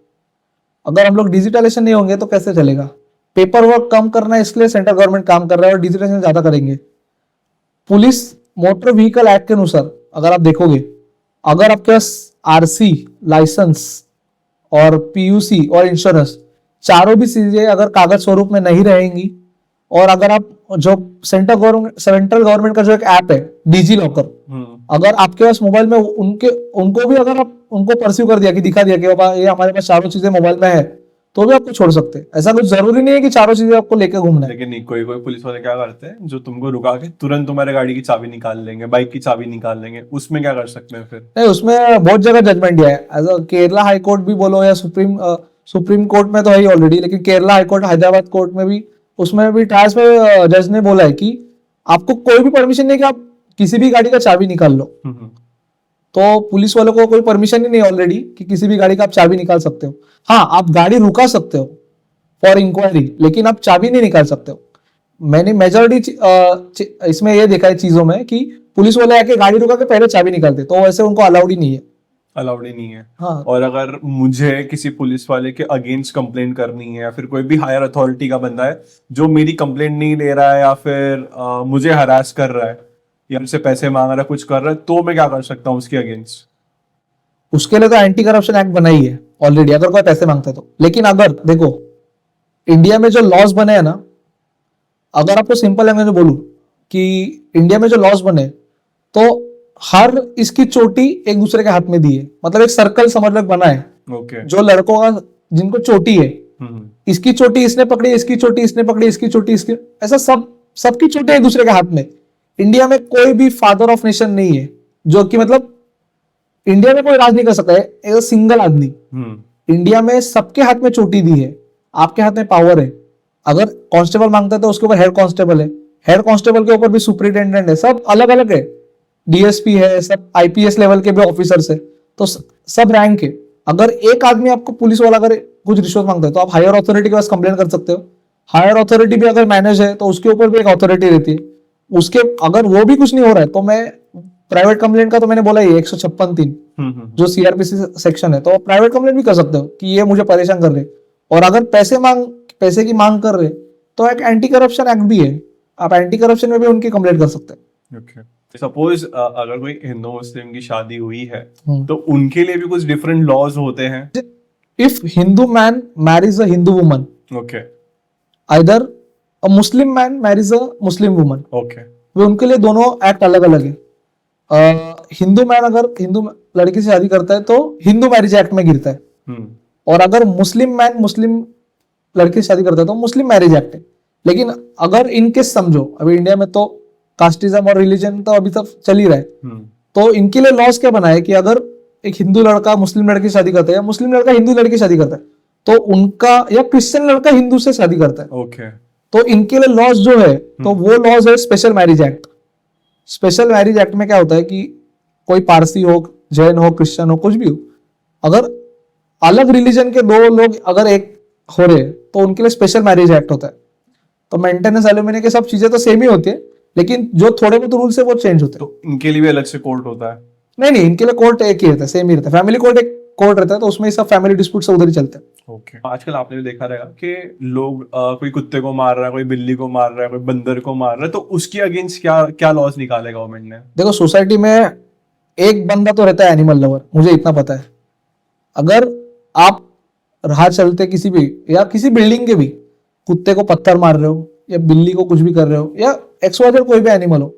अगर हम लोग डिजिटलाइजेशन नहीं होंगे तो कैसे चलेगा। पेपर वर्क कम करना है इसलिए सेंट्रल गवर्नमेंट काम कर रहा है और डिजिटलाइजेशन ज्यादा करेंगे। पुलिस मोटर व्हीकल एक्ट के अनुसार अगर आप देखोगे, अगर आपके पास आरसी, लाइसेंस और पीयूसी और इंश्योरेंस चारों भी चीजें अगर कागज स्वरूप में नहीं रहेंगी, और अगर आप जो सेंट्रल गवर्नमेंट का जो एक ऐप है डिजी लॉकर। अगर आपके पास मोबाइल में उनको भी अगर आप उनको परस्यू कर दिया कि दिखा दिया कि बाबा ये हमारे पास चारों चीजें मोबाइल में है, तो भी आपको छोड़ सकते हैं। ऐसा कुछ जरूरी नहीं है कि चारों चीजें आपको लेके घूमना है। लेकिन नहीं, कोई कोई पुलिस वाले क्या करते हैं, जो तुमको रुका के तुरंत तुम्हारे गाड़ी की चाबी निकाल लेंगे, बाइक की चाबी निकाल लेंगे, उसमें क्या कर सकते हैं फिर? नहीं, उसमें बहुत जगह जजमेंट दिया है। As a Kerala High Court भी बोलो या सुप्रीम कोर्ट में तो है ही ऑलरेडी, लेकिन Kerala High court, Hyderabad court में भी, उसमें भी ट्रायल्स में जज ने बोला है कि आपको कोई भी परमिशन नहीं कि आप किसी भी गाड़ी का चाबी निकाल लो। तो पुलिस वालों को कोई परमिशन ही नहीं ऑलरेडी कि किसी भी गाड़ी का आप चाबी निकाल सकते हो। हाँ, आप गाड़ी रुका सकते हो फॉर इंक्वायरी, लेकिन आप चाबी नहीं निकाल सकते हो। मैंने मेजोरिटी इसमें ये देखा है चीजों में कि पुलिस वाले आके गाड़ी रुका के पहले चाबी निकालते, तो वैसे उनको अलाउड ही नहीं है। अलाउड ही नहीं है। हाँ। और अगर मुझे किसी पुलिस वाले के अगेंस्ट कंप्लेंट करनी है, या फिर कोई भी हायर अथॉरिटी का बंदा है जो मेरी कंप्लेंट नहीं ले रहा है, या फिर मुझे हरास कर रहा है या मुझसे पैसे मांग रहा है, कुछ कर रहा है, तो मैं क्या कर सकता हूँ उसके अगेंस्ट? उसके लिए तो एंटी करप्शन एक्ट बना ही है ऑलरेडी, अगर कोई पैसे मांगता है तो। लेकिन अगर देखो इंडिया में जो लॉज बने हैं ना, अगर आपको सिंपल लैंग्वेज में बोलूं कि इंडिया में जो लॉज बने, तो हर इसकी चोटी एक दूसरे के हाथ में दी है। मतलब एक सर्कल समझ लो बना है। ओके। जो लड़कों का जिनको चोटी है, इसकी चोटी इसने पकड़ी, इसकी चोटी इसने पकड़ी, इसकी चोटी इसकी, ऐसा सबकी चोटी एक दूसरे के हाथ में। इंडिया में कोई भी फादर ऑफ नेशन नहीं है जो कि मतलब इंडिया में कोई राज नहीं कर सकता है एक सिंगल आदमी। इंडिया में सबके हाथ में चोटी दी है, आपके हाथ में पावर है। अगर कांस्टेबल मांगता है तो उसके ऊपर हेड कांस्टेबल है, हेड कांस्टेबल के ऊपर भी सुपरिटेंडेंट है, सब अलग अलग है, डीएसपी है, सब आईपीएस लेवल के भी ऑफिसर्स है, तो सब रैंक है। अगर एक आदमी आपको पुलिस वाला अगर कुछ रिश्वत मांगता है तो आप हायर अथॉरिटी के पास कंप्लेन कर सकते हो। हायर अथॉरिटी भी अगर मैनेज है तो उसके ऊपर भी एक अथॉरिटी रहती है, उसके अगर वो भी कुछ नहीं हो रहा है तो मैं प्राइवेट कंप्लेंट का तो मैंने बोला ही 156(3) जो सीआरपीसी सेक्शन है, तो प्राइवेट कंप्लेंट भी कर सकते हो कि ये मुझे परेशान कर रहे। और अगर पैसे की मांग कर रहे तो एक एंटी करप्शन एक्ट भी है, आप एंटी करप्शन में भी उनकी कंप्लेंट कर सकते हैं। ओके। सपोज अगर कोई हिंदू मुस्लिम की शादी हुई है तो उनके लिए भी कुछ डिफरेंट लॉज होते हैं? If Hindu man Mary's a Hindu woman, okay, either a Muslim man Mary's a Muslim woman, okay, वो उनके लिए दोनों एक्ट अलग अलग है। हिंदू मैन अगर हिंदू लड़की से शादी करता है तो हिंदू मैरिज एक्ट में गिरता है, और अगर मुस्लिम मैन मुस्लिम लड़की से शादी करता है तो मुस्लिम मैरिज एक्ट है। लेकिन अगर इनकेस समझो अभी इंडिया में तो कास्टिज्म और रिलीजन तो अभी तक चल ही रहा है, तो इनके लिए लॉस क्या बना है कि अगर एक हिंदू लड़का मुस्लिम लड़की से शादी करता है या मुस्लिम लड़का हिंदू लड़की से शादी करता है तो उनका, या क्रिश्चियन लड़का हिंदू से शादी करता है, ओके, तो इनके लिए लॉस जो है तो वो लॉस है special marriage act. Special marriage act में क्या होता है कि कोई पारसी हो, जैन हो, क्रिश्चियन हो, कुछ भी हो, अगर अलग रिलीजन के दो लोग अगर एक हो रहे तो उनके लिए स्पेशल मैरिज एक्ट होता है। तो मेंटेनेंस एलुमनी के सब चीजें तो सेम ही होती है, लेकिन जो थोड़े बहुत रूल्स है वो चेंज होते हैं। तो इनके लिए भी अलग से कोर्ट होता है? नहीं, इनके लिए कोर्ट एक ही रहता है, सेम ही रहता है। फैमिली कोर्ट एक कोर्ट रहता है, तो उसमें सब फैमिली डिस्प्यूट सब उधर ही चलते हैं। ओके। आजकल आपने भी देखा रहेगा कि लोग कोई कुत्ते को मार रहा है, कोई बिल्ली को मार रहा है, कोई बंदर को मार रहा है, तो उसके अगेंस्ट क्या क्या लॉस निकाले गवर्नमेंट ने? देखो सोसाइटी में एक बंदा तो रहता है एनिमल लवर, मुझे इतना पता है। अगर आप राह चलते किसी भी या किसी बिल्डिंग के भी कुत्ते को पत्थर मार रहे हो या बिल्ली को कुछ भी कर रहे हो या एक्सवाइजेड कोई भी एनिमल हो,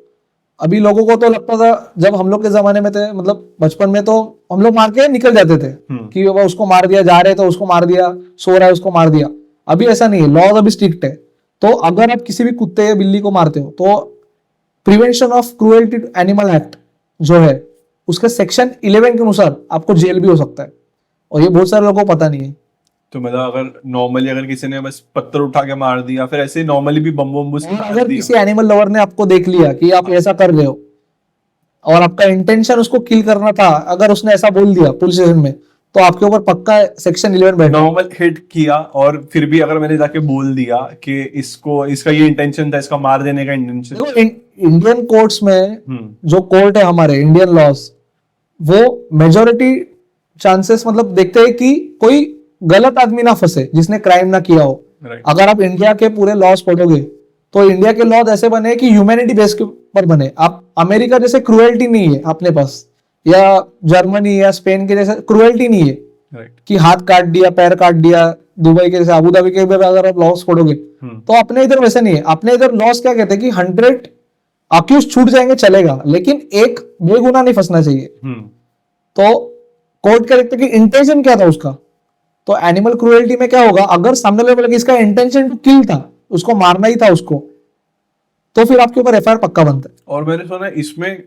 अभी लोगों को तो लगता था जब हम लोग के जमाने में थे, मतलब बचपन में, तो हम लोग मार के निकल जाते थे कि बाबा उसको मार दिया, जा रहे तो उसको मार दिया, सो रहा है उसको मार दिया। अभी ऐसा नहीं है, लॉज अभी स्ट्रिक्ट है। तो अगर आप किसी भी कुत्ते या बिल्ली को मारते हो तो prevention of cruelty to animal act जो है उसके सेक्शन 11 के अनुसार आपको जेल भी हो सकता है, और ये बहुत सारे लोगों को पता नहीं है। तो मतलब अगर नॉर्मली अगर किसी ने बस पत्थर उठा के मार दिया, फिर ऐसे नॉर्मली भी बम अगर किसी एनिमल लवर ने आपको देख लिया कि आप ऐसा कर रहे हो और आपका इंटेंशन उसको किल करना था, अगर उसने ऐसा बोल दिया पुलिस स्टेशन में, तो आपके ऊपर पक्का सेक्शन 11 बैठा। नॉर्मल हिट किया और फिर भी अगर मैंने जाके बोल दिया कि इसका ये इंटेंशन था, इसका मार देने का इंटेंशन। देखो इंडियन कोर्ट्स में जो कोर्ट है हमारे इंडियन लॉज, वो मेजोरिटी चांसेस मतलब देखते हैं कि कोई गलत आदमी ना फंसे जिसने क्राइम ना किया हो। अगर आप इंडिया के पूरे लॉज पढ़ोगे तो इंडिया के लॉज ऐसे बने कि ह्यूमैनिटी बेस के ऊपर बने। आप अमेरिका जैसे क्रूएल्टी नहीं है अपने पास, या जर्मनी या स्पेन के जैसे क्रूएल्टी नहीं है कि हाथ काट दिया, पैर काट दिया। दुबई के जैसे, अबू धाबी के अगर आप लॉस पढ़ोगे तो अपने इधर वैसे नहीं है। अपने इधर लॉस क्या कहते हैं कि 100 अक्यूज छूट जाएंगे चलेगा, लेकिन एक बेगुनाह नहीं फंसना चाहिए। तो कोर्ट क्या देखते कि इंटेंशन क्या था उसका। तो एनिमल क्रूएल्टी में क्या होगा, अगर सामने वाले बोले कि इसका इंटेंशन टू किल था, उसको मारना ही था उसको, तो फिर आपके ऊपर एफआईआर पक्का बनता है। और मैंने सुना इसमें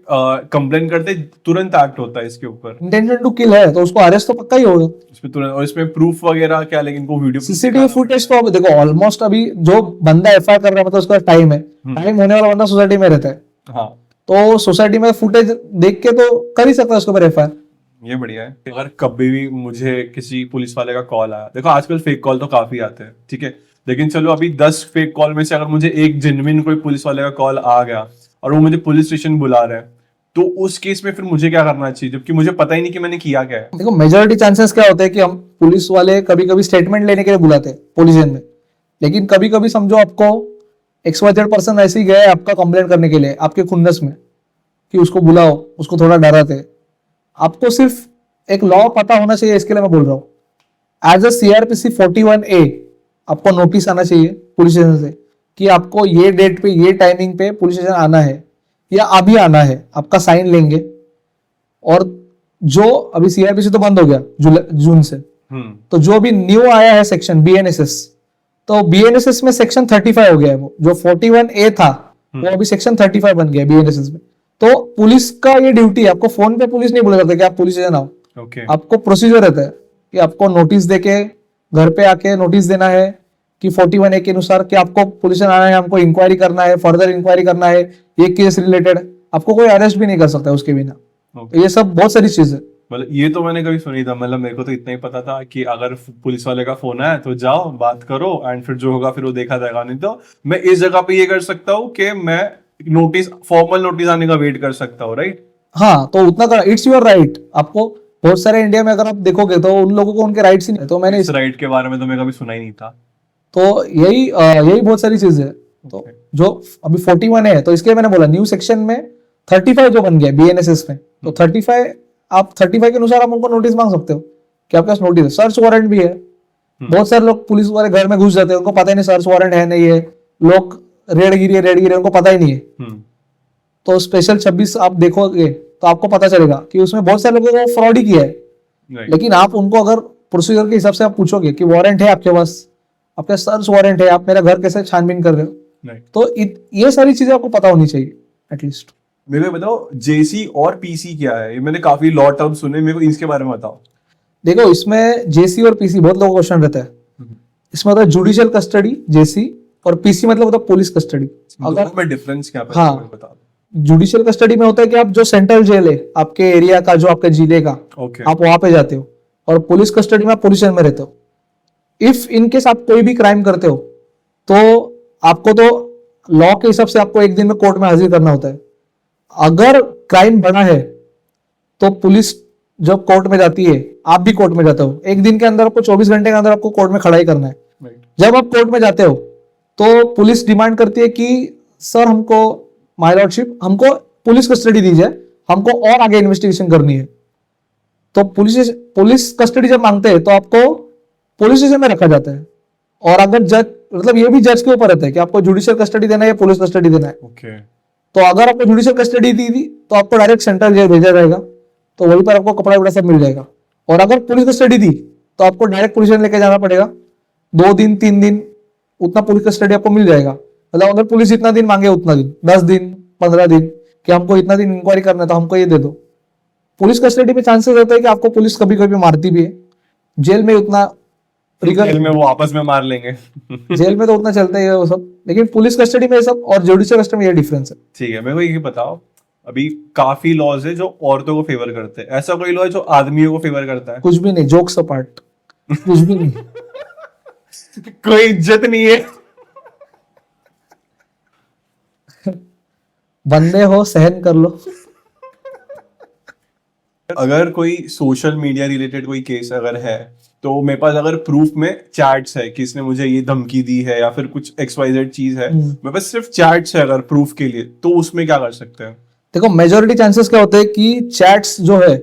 कंप्लेन करते तुरंत एक्ट होता है इसके ऊपर। इंटेंशन टू किल है तो उसको अरेस्ट तो पक्का ही होगा। इसमें तुरंत, और इसमें प्रूफ वगैरह क्या, लेकिन को वीडियो सीसीटीवी फुटेज तो अब देखो ऑलमोस्ट अभी जो बंदा एफआईआर कर रहा है मतलब उसका टाइम है, टाइम होने वाला बंदा सोसाइटी में रहता है, हाँ तो सोसाइटी में फुटेज देख के तो कर ही सकता है उसके ऊपर एफआईआर। ये बढ़िया है। अगर कभी भी मुझे किसी पुलिस वाले का कॉल आया, देखो आजकल फेक कॉल तो काफी आते हैं, ठीक है, लेकिन चलो अभी 10 फेक कॉल में से अगर मुझे एक जेन्युइन कोई पुलिस वाले का कॉल आ गया और वो मुझे पुलिस स्टेशन बुला रहे हैं, तो उस केस में फिर मुझे क्या करना चाहिए, जबकि मुझे पता ही नहीं कि मैंने किया क्या है। देखो मेजोरिटी चांसेस क्या होते हैं कि हम पुलिस वाले कभी कभी स्टेटमेंट लेने के लिए बुलाते हैं पुलिस स्टेशन में, लेकिन कभी कभी समझो आपको XYZ पर्सन ऐसे ही गया है आपका कंप्लेंट करने के लिए आपके खुन्नस में कि उसको बुलाओ, उसको थोड़ा डराते। आपको सिर्फ एक लॉ पता होना चाहिए, इसके लिए मैं बोल रहा हूँ। एज अ CRPC 41A आपको नोटिस आना चाहिए पुलिस स्टेशन से कि आपको ये डेट पे ये टाइमिंग पे पुलिस स्टेशन आना है या अभी आना है, आपका साइन लेंगे। और जो अभी CRPC तो बंद हो गया जून से, तो जो भी न्यू आया है सेक्शन BNSS, तो BNSS में सेक्शन 35 हो गया है, वो जो 41A था वो अभी सेक्शन 35 बन गया BNSS में। तो पुलिस का ये ड्यूटी है, आपको फोन पे पुलिस नहीं बोला जाता कि आप पुलिस स्टेशन आओ। आपको प्रोसीजर रहता है कि आपको नोटिस देके घर पे आके नोटिस देना है कि 41A के अनुसार कि आपको पुलिस स्टेशन आना है, हमको इंक्वायरी करना है, फर्दर इंक्वायरी करना है, ये केस रिलेटेड। आपको कोई अरेस्ट भी नहीं कर सकता उसके बिना। तो ये सब बहुत सारी चीज है। मतलब ये तो मैंने कभी सुनी था, मतलब मेरे को तो इतना ही पता था कि अगर पुलिस वाले का फोन आया तो जाओ बात करो एंड फिर जो होगा फिर वो देखा जाएगा। नहीं तो मैं इस जगह पे ये कर सकता हूँ कि मैं नोटिस, फॉर्मल नोटिस आने का वेट कर सकता हूँ, राइट? हाँ, तो उतना कर, इट्स योर राइट। आपको बहुत सारे इंडिया में अगर आप देखोगे तो उन लोगों को उनके राइट्स ही नहीं है। तो मैंने इस राइट के बारे में तो मैं कभी सुना ही नहीं था। तो यही बहुत सारी चीज है। तो जो अभी 41 है, तो इसके मैंने बोला न्यू सेक्शन में 35 जो बन गया BNSS में, तो 35 आप 35 के अनुसार आप उनको नोटिस मांग सकते हो कि आपके पास नोटिस है। सर्च वारंट भी है। बहुत सारे लोग पुलिस वाले घर में घुस जाते हैं, उनको पता ही नहीं सर्च वारंट है नहीं है, लोग रेड गिरी है उनको पता ही नहीं है। तो स्पेशल 26 आप देखोगे तो आपको पता चलेगा कि उसमें बहुत सारे लोगों को फ्रॉड ही किया है। लेकिन आप उनको अगर प्रोसीजर के हिसाब से आप पूछोगे कि वारंट है आपके पास, आपका सर्च वारंट है, आप मेरा घर कैसे छानबीन कर रहे हो, तो ये सारी चीजें आपको पता होनी चाहिए एटलीस्ट। मेरे को बताओ JC और PC क्या है? ये मैंने काफी लॉ टर्म सुने, मेरे को इसके बारे में बताओ। देखो इसमें JC और PC बहुत लोगों को क्वेश्चन रहता है। इसमें होता है जुडिशियल कस्टडी JC, और PC मतलब होता है पुलिस कस्टडी। अगर मैं डिफरेंस क्या है, हाँ, बता दो। जुडिशियल कस्टडी में होता है कि आप जो सेंट्रल जेल है आपके एरिया का, जो आपके जिले का, आप वहां पे जाते हो, और पुलिस कस्टडी में आप पुलिस में रहते हो। इफ इन केस आप कोई भी क्राइम करते हो तो आपको तो लॉ के हिसाब से आपको एक दिन में कोर्ट में हाजिर करना होता है। अगर क्राइम बड़ा है तो पुलिस जब कोर्ट में जाती है, आप भी कोर्ट में जाते हो, एक दिन के अंदर आपको 24 घंटे के अंदर आपको कोर्ट में खड़ा ही करना है। जब आप कोर्ट में जाते हो तो पुलिस डिमांड करती है कि सर हमको, माय लॉर्डशिप, हमको पुलिस कस्टडी दीजिए, हमको और आगे इन्वेस्टिगेशन करनी है। तो पुलिस कस्टडी जब मांगते हैं तो आपको पुलिस स्टेशन में रखा जाता है। और अगर जज, मतलब ये भी जज के ऊपर रहता है कि आपको जुडिशियल कस्टडी देना है या पुलिस कस्टडी देना है। तो अगर आपको जुडिशियल कस्टडी दी थी तो आपको डायरेक्ट सेंट्रल जेल भेजा जाएगा, तो वहीं पर आपको कपड़ा वपड़ा सब मिल जाएगा। और अगर पुलिस कस्टडी दी तो आपको डायरेक्ट पुलिस लेके जाना पड़ेगा, 2 दिन 3 दिन उतना पुलिस कस्टडी आपको मिल जाएगा। मतलब अगर पुलिस जितना दिन मांगे उतना दिन, 10 दिन 15 दिन, कि हमको इतना दिन इंक्वायरी करना है तो हमको ये दे दो। पुलिस कस्टडी में चांसेस रहता है कि आपको पुलिस कभी कभी मारती भी है। जेल में उतना जेल में वो आपस में मार लेंगे। जेल में तो उतना चलता ही है वो सब, लेकिन पुलिस कस्टडी में सब और जुडिशियल कस्टडी में ये डिफरेंस है। ठीक है, मेरे को ये बताओ, अभी काफी लॉज है जो औरतों को फेवर करते हैं, ऐसा कोई लॉ है जो आदमियों को फेवर करता है? कुछ भी नहीं, जोक्स अपार्ट, कुछ भी नहीं। कोई इज्जत नहीं है। बंदे हो, सहन कर लो। अगर कोई सोशल मीडिया रिलेटेड कोई केस अगर है, तो मेरे पास अगर प्रूफ में चैट्स है कि इसने मुझे ये धमकी दी है या फिर कुछ XYZ चीज है, मेरे पास सिर्फ चैट्स है अगर प्रूफ के लिए, तो उसमें क्या कर सकते हैं? देखो मेजोरिटी चांसेस क्या होते हैं कि चैट्स जो है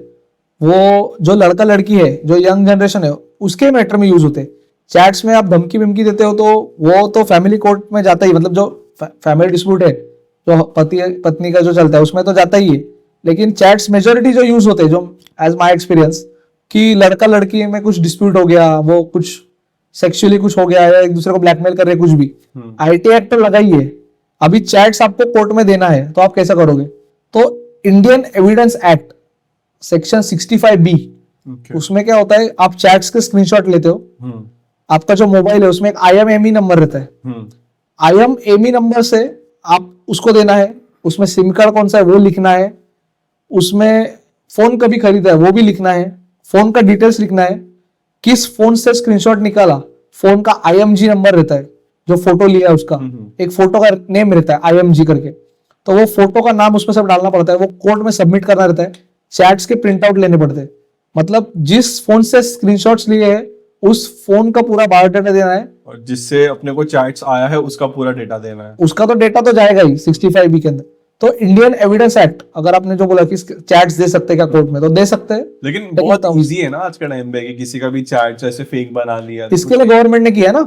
वो जो लड़का लड़की है, जो यंग जनरेशन है, उसके मैटर में यूज होते हैं। चैट्स में आप धमकी विमकी देते हो तो वो तो फैमिली कोर्ट में जाता ही, मतलब जो फैमिली डिस्प्यूट है जो पति पत्नी का जो चलता है उसमें तो जाता ही है, लेकिन चैट्स मेजोरिटी जो यूज होते हैं, जो एज माई एक्सपीरियंस, कि लड़का लड़की में कुछ डिस्प्यूट हो गया, वो कुछ सेक्सुअली कुछ हो गया, या एक दूसरे को ब्लैकमेल कर रहे, कुछ भी, आईटी एक्ट तो लगा ही है, अभी चैट्स आपको कोर्ट में देना है तो आप कैसा करोगे? तो Indian evidence act section 65B, उसमें क्या होता है, आप चैट्स के स्क्रीनशॉट लेते हो, आपका जो मोबाइल है उसमें एक IMEI नंबर रहता है, IMEI नंबर से आप उसको देना है, उसमें सिम कार्ड कौन सा है वो लिखना है, उसमें फोन कभी खरीदा है वो भी लिखना है, फोन का डिटेल्स लिखना है, किस फोन से स्क्रीनशॉट निकाला, फोन का IMG नंबर रहता है, जो फोटो लिया है उसका एक फोटो का नेम रहता है IMG करके, तो वो फोटो का नाम उसमें सब डालना पड़ता है, वो कोर्ट में सबमिट करना रहता है, चैट्स के प्रिंट आउट लेने पड़ते हैं, मतलब जिस फोन से स्क्रीनशॉट्स लिए हैं उस फोन का पूरा बायोडाटा देना है, और जिससे अपने को चैट्स आया है उसका पूरा डेटा देना है। उसका तो डेटा तो जाएगा ही 65B के अंदर। तो इंडियन एविडेंस एक्ट, अगर आपने जो बोला कि चैट्स दे सकते हैं क्या कोर्ट में, तो दे सकते हैं, लेकिन बहुत इजी है ना आज के टाइम पे कि किसी का भी चैट ऐसे फेक बना लिया। इसके लिए गवर्नमेंट ने किया ना,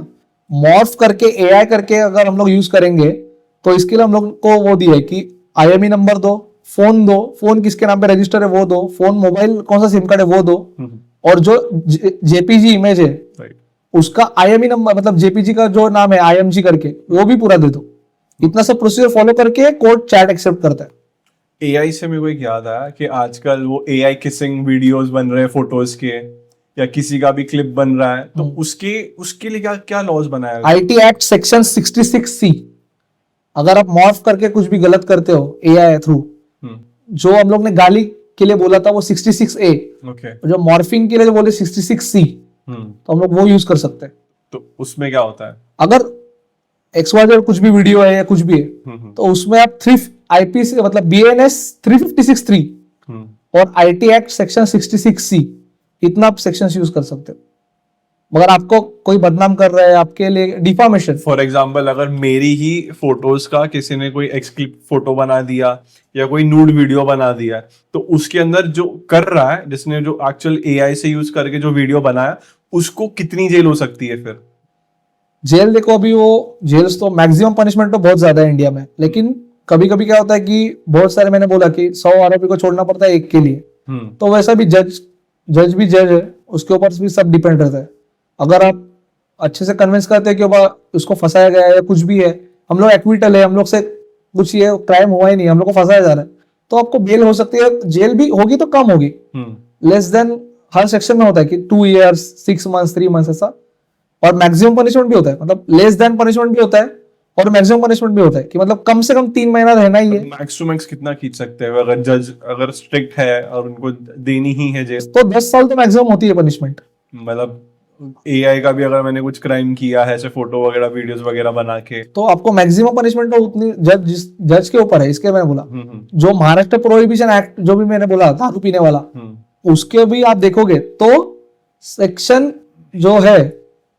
मॉर्फ करके AI करके अगर हम लोग यूज करेंगे तो इसके लिए हम लोग को वो दिया है कि IMEI नंबर दो, फोन किसके नाम पे रजिस्टर है वो दो, फोन मोबाइल कौन सा सिम कार्ड है वो दो, और जो JPG इमेज है उसका IMEI नंबर, मतलब JPG का जो नाम है IMG करके, वो भी पूरा दे दो। इतना सब प्रोसीजर फॉलो करके कोर्ट चैट एक्सेप्ट करता है। AI से मेरे को एक याद आया कि आजकल वो AI किसिंग वीडियोस बन रहे हैं फोटोज के, या किसी का भी क्लिप बन रहा है, तो उसके लिए क्या क्या लॉज बनाया है? IT एक्ट सेक्शन 66C, अगर आप मॉर्फ करके कुछ भी गलत करते हो AI थ्रू, जो हम लोग ने गाली के लिए बोला था वो 66A, जो मॉर्फिंग के लिए जो बोले 66C, तो हम लोग वो यूज कर सकते हैं। तो उसमें क्या होता है? अगर XYZ कुछ भी वीडियो है या कुछ भी है, तो उसमें आप 3 IPC मतलब BNS 356(3) और IT एक्ट सेक्शन 66C, इतना आप सेक्शन यूज कर सकते हो। मगर आपको कोई बदनाम कर रहा है, आपके लिए डिफामेशन, फॉर एग्जाम्पल अगर मेरी ही फोटोज का किसी ने कोई एक्सक्लिप फोटो बना दिया या कोई नूड वीडियो बना दिया, तो उसके अंदर जो कर रहा है, जिसने जो एक्चुअल AI से यूज करके जो वीडियो बनाया, उसको कितनी जेल हो सकती है फिर? जेल देखो, अभी वो जेल्स तो मैक्सिमम पनिशमेंट तो बहुत ज्यादा है इंडिया में, लेकिन कभी कभी क्या होता है कि बहुत सारे, मैंने बोला कि 100 आरोपी को छोड़ना पड़ता है एक के लिए, तो वैसा भी जज भी जज है, उसके ऊपर भी सब डिपेंड रहता है। अगर आप अच्छे से कन्विंस करते हैं कि उसको फंसाया गया है या कुछ भी है, हम लोग एक्विटल है, हम लोग से कुछ ये क्राइम हुआ ही नहीं, हम लोग को फंसाया जा रहा है, तो आपको बेल हो सकती है, जेल भी होगी तो कम होगी, लेस देन हर सेक्शन में होता है कि 2 years 6 months 3 months ऐसा, और मैक्सिमम पनिशमेंट भी होता है, मतलब लेस देन पनिशमेंट भी होता है और मैक्सिमम पनिशमेंट भी होता है, कि मतलब कम से कम 3 महीना रहना ही है। मैक्स टू मैक्स कितना खींच सकते हैं अगर जज अगर स्ट्रिक्ट है और उनको देनी ही है जेल? तो 10 साल तो मैक्सिमम होती है पनिशमेंट। मतलब AI का भी अगर मैंने कुछ क्राइम किया है, ऐसे फोटो वगैरह वीडियोस वगैरह बना के, तो आपको मैक्सिमम पनिशमेंट तो उतनी जज के ऊपर है। इसके मैंने बोला जो महाराष्ट्र प्रोहिबिशन एक्ट जो भी मैंने बोला दारू पीने वाला, उसके भी आप देखोगे तो सेक्शन जो है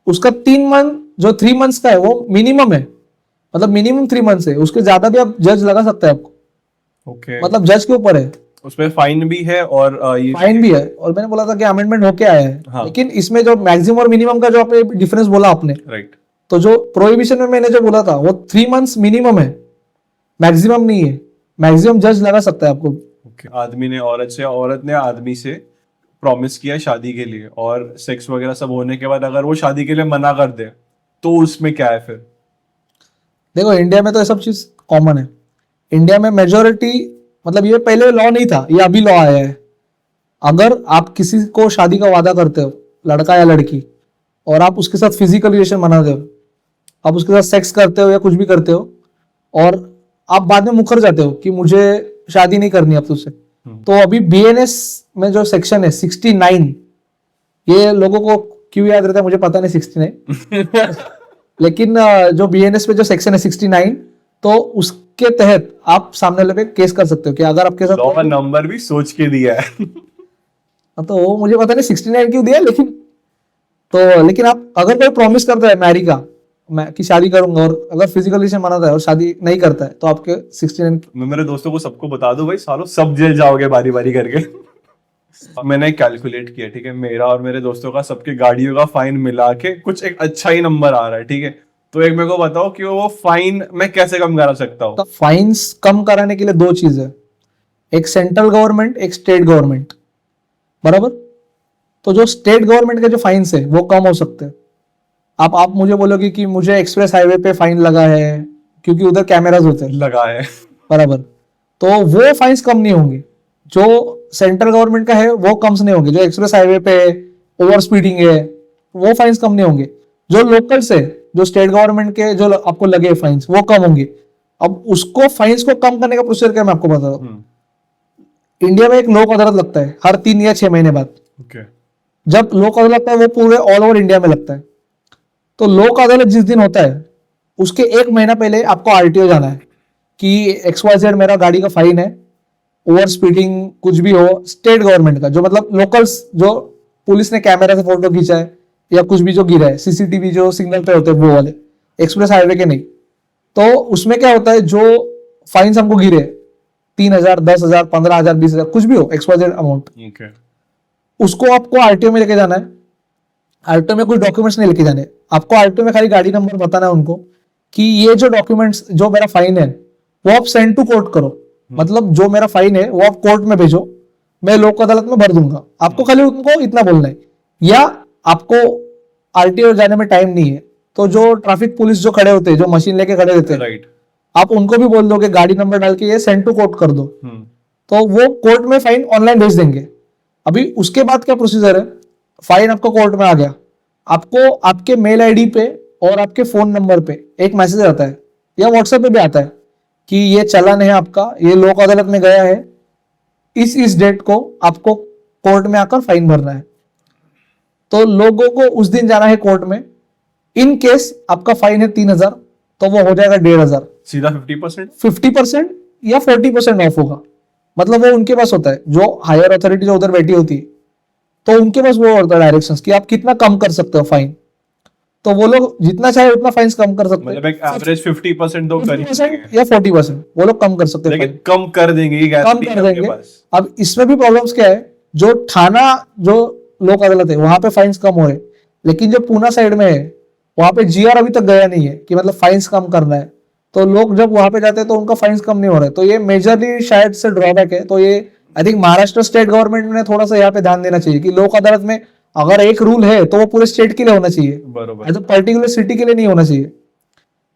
उसका 3 मंथ, जो 3 months का है वो मिनिमम है, मतलब मिनिमम 3 months है, उसके ज्यादा भी आप जज लगा सकते हैं आपको। ओके, मतलब जज के ऊपर है, उसमें फाइन भी है और ये फाइन भी है, और मैंने बोला था कि अमेंडमेंट होके आया है। हाँ। लेकिन इसमें जो मैक्सिमम और मिनिमम का जो आपने डिफरेंस बोला आपने, राइट, तो जो प्रोहिबिशन में मैंने जो बोला था वो 3 months मिनिमम है, मैक्सिमम नहीं है। मैक्सिमम जज लगा सकता है आपको। ओके। आदमी ने औरत से, औरत ने आदमी से प्रॉमिस किया शादी के लिए, और सेक्स वगैरह सब होने के बाद अगर वो शादी के लिए मना कर दे, तो उसमें क्या है फिर? देखो इंडिया में तो ये सब चीज कॉमन है। इंडिया में मेजोरिटी, मतलब ये पहले लॉ नहीं था, ये अभी लॉ आया है। अगर आप किसी को शादी का वादा करते हो, लड़का या लड़की, और आप उसके साथ फिजिकल रिलेशन बनाते हो, आप उसके साथ सेक्स करते हो या कुछ भी करते हो, और आप बाद में मुकर जाते हो कि मुझे शादी नहीं करनी अब तुझसे, तो अभी BNS में जो सेक्शन है 69, ये लोगों को क्यों याद रहता है मुझे पता नहीं 69 लेकिन जो BNS में जो सेक्शन है 69, तो उसके तहत आप सामने वाले पे केस कर सकते हो कि अगर आपके साथ लॉ का नंबर भी सोच के दिया है तो वो मुझे पता नहीं 69 क्यों दिया, लेकिन आप अगर कोई प्रॉमिस करता है मैरी का, मैं कि शादी करूंगा, और अगर फिजिकल रिलेशन बनाता है और शादी नहीं करता है, तो आपके 69। मैं मेरे दोस्तों को सबको बता दो भाई, सालों सब जेल जाओगे बारी बारी करके मैंने कैलकुलेट किया, ठीक है, मेरा और मेरे दोस्तों का सबके गाड़ियों का फाइन मिला के कुछ एक अच्छा ही नंबर आ रहा है, ठीक है, तो एक मेरे को बताओ कि वो फाइन मैं कैसे कम करा सकता हूँ? तो फाइन्स कम कराने के लिए दो चीज है, एक सेंट्रल गवर्नमेंट, एक स्टेट गवर्नमेंट, बराबर। तो जो स्टेट गवर्नमेंट के जो फाइन्स है वो कम हो सकते हैं। आप मुझे बोलोगे कि मुझे एक्सप्रेस हाईवे पे फाइन लगा है क्योंकि उधर कैमराज होते हैं, लगा है। बराबर, तो वो फाइन्स कम नहीं होंगे। जो सेंट्रल गवर्नमेंट का है वो कम नहीं होंगे। जो एक्सप्रेस हाईवे पे ओवर स्पीडिंग है वो फाइन्स कम नहीं होंगे। जो लोकल से, जो स्टेट गवर्नमेंट के जो आपको लगे फाइन्स वो कम होंगे। अब उसको फाइन्स को कम करने का प्रोसीजर क्या है, मैं आपको बता रहा हूँ। इंडिया में एक लोक अदालत लगता है हर 3 या 6 महीने बाद। ओके। जब लोक अदालत लगता है वो पूरे ऑल ओवर इंडिया में लगता है। तो लोक अदालत जिस दिन होता है उसके 1 महीना पहले आपको आरटीओ जाना है कि XYZ मेरा गाड़ी का फाइन है, ओवर स्पीडिंग कुछ भी हो, स्टेट गवर्नमेंट का जो मतलब लोकल्स, जो पुलिस ने कैमरा से फोटो खींचा है या कुछ भी जो गिरा है, सीसीटीवी जो सिग्नल पे होते हैं वो वाले, एक्सप्रेस हाईवे के नहीं। तो उसमें क्या होता है, जो फाइन्स हमको गिरे 3,000, 10,000, 15,000, 20,000 कुछ भी हो, XYZ अमाउंट, Okay. उसको आपको आरटीओ में लेके जाना है। आरटीओ में कुछ डॉक्यूमेंट्स नहीं लेके जाने, आपको आरटीओ में खाली गाड़ी नंबर बताना है उनको कि ये जो डॉक्यूमेंट्स, जो मेरा फाइन है वो आप सेंड टू कोर्ट करो। मतलब जो मेरा फाइन है वो आप कोर्ट में भेजो, मैं लोक अदालत में भर दूंगा। आपको खाली उनको इतना बोलना है। या आपको आरटीओ जाने में टाइम नहीं है तो जो ट्रैफिक पुलिस जो खड़े होते हैं, जो मशीन लेके खड़े रहते हैं, राइट। आप उनको भी बोल दो कि गाड़ी नंबर डाल के ये सेंड टू कोर्ट कर दो, तो वो कोर्ट में फाइन ऑनलाइन भेज देंगे। अभी उसके बाद क्या प्रोसीजर है, फाइन आपका कोर्ट में आ गया, आपको आपके मेल आईडी पे और आपके फोन नंबर पे एक मैसेज आता है या व्हाट्सएप पे भी आता है कि ये चालान है आपका, ये लोक अदालत में गया है, इस डेट को आपको कोर्ट में आकर फाइन भरना है। तो लोगों को उस दिन जाना है कोर्ट में। इन केस आपका फाइन है 3,000 तो वो हो जाएगा 1,500, सीधा 50%? 50% या 40% ऑफ होगा। मतलब वो उनके पास होता है, जो हायर अथॉरिटी जो उधर बैठी होती है, तो उनके पास वो होता है डायरेक्शंस कि आप कितना कम कर सकते हो फाइन। तो वो लोग जितना चाहे उतना फाइन्स कम कर सकते हैं। मतलब एक एवरेज 50% तो कर ही 50% देंगे। या 40% वो लोग कम कर सकते हैं, लेकिन कम कर देंगे, ये कम गारंटी कर है देंगे। आपके पास। अब इसमें भी प्रॉब्लम्स क्या है, जो थाना, जो लोक अदालत है वहां पे फाइन्स कम हो रहे, लेकिन जो पूना साइड में है वहां पे जीआर अभी तक गया नहीं है कि मतलब फाइन्स कम करना है। तो लोग जब वहां पे जाते हैं तो उनका फाइन्स कम नहीं हो रहा है। तो ये मेजरली शायद से ड्रॉबैक है। तो ये I think Maharashtra state government ने थोड़ा सा यहाँ पे ध्यान देना चाहिए कि लोक अदालत में अगर एक रूल है तो वो पूरे स्टेट के लिए होना चाहिए, बरोबर। एज अ पर्टिकुलर सिटी के लिए नहीं होना चाहिए।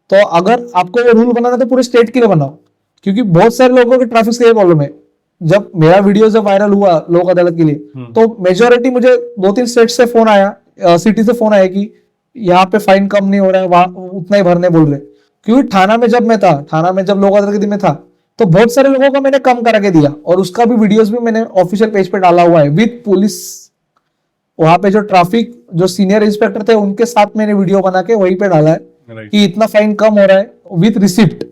तो अगर आपको वो रूल बनाना है तो पूरे स्टेट के लिए बनाओ, क्योंकि बहुत सारे लोगों के ट्रैफिक से ये प्रॉब्लम है। जब मेरा वीडियो जब वायरल हुआ लोक अदालत के लिए तो मेजोरिटी, मुझे 2-3 स्टेट से फोन आया, सिटी से फोन आया कि यहाँ पे फाइन कम नहीं हो रहा है, वहां उतना ही भरने बोल रहे। क्योंकि थाना में जब मैं था, थाना में जब लोक अदालत के दिन में था, तो बहुत सारे लोगों को मैंने कम करा के दिया और उसका भी वीडियोस भी मैंने ऑफिशियल पेज पे डाला हुआ है विद पुलिस। वहां पे जो ट्रैफिक जो सीनियर इंस्पेक्टर थे उनके साथ मैंने वीडियो बना के वहीं पे डाला है राइट। कि इतना फाइन कम हो रहा है विथ रिसिप्ट,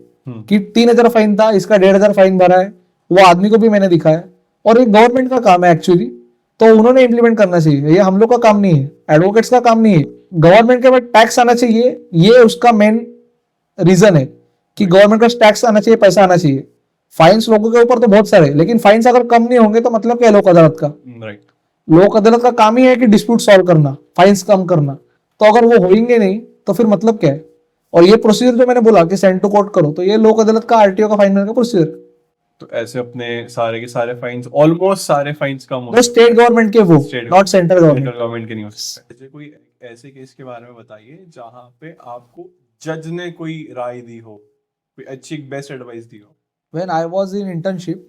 कि 3,000 फाइन था, इसका 1,500 फाइन भरा है। वो आदमी को भी मैंने दिखाया। और ये गवर्नमेंट का काम है एक्चुअली, तो उन्होंने इंप्लीमेंट करना चाहिए। ये हम लोग का काम नहीं है, एडवोकेट्स का काम नहीं है। गवर्नमेंट के पास टैक्स आना चाहिए, ये उसका मेन रीजन है कि गवर्नमेंट का टैक्स आना चाहिए, पैसा आना चाहिए। फाइन्स लोगों के ऊपर तो बहुत सारे, लेकिन फाइन्स अगर कम नहीं होंगे तो मतलब क्या है लोक अदालत का? राइट। लोक अदालत का काम ही है कि डिस्प्यूट सॉल्व करना, फाइन्स कम करना। तो अगर वो होंगे नहीं तो फिर मतलब क्या है? और ये प्रोसीजर जो मैंने बोला कि सेंड टू कोर्ट करो, तो ये लोक अदालत का आरटीओ का फाइन भरने का प्रोसीजर। तो ऐसे अपने सारे के सारे फाइन्स, ऑलमोस्ट सारे फाइन्स कम हो वो स्टेट गवर्नमेंट के, वो State not central government. Central government के नहीं हो सकते। ऐसे कोई ऐसे केस के बारे में बताइए जहां पे आपको जज ने कोई राय दी हो, कोई अच्छी बेस्ट एडवाइस दी हो। When I was in internship,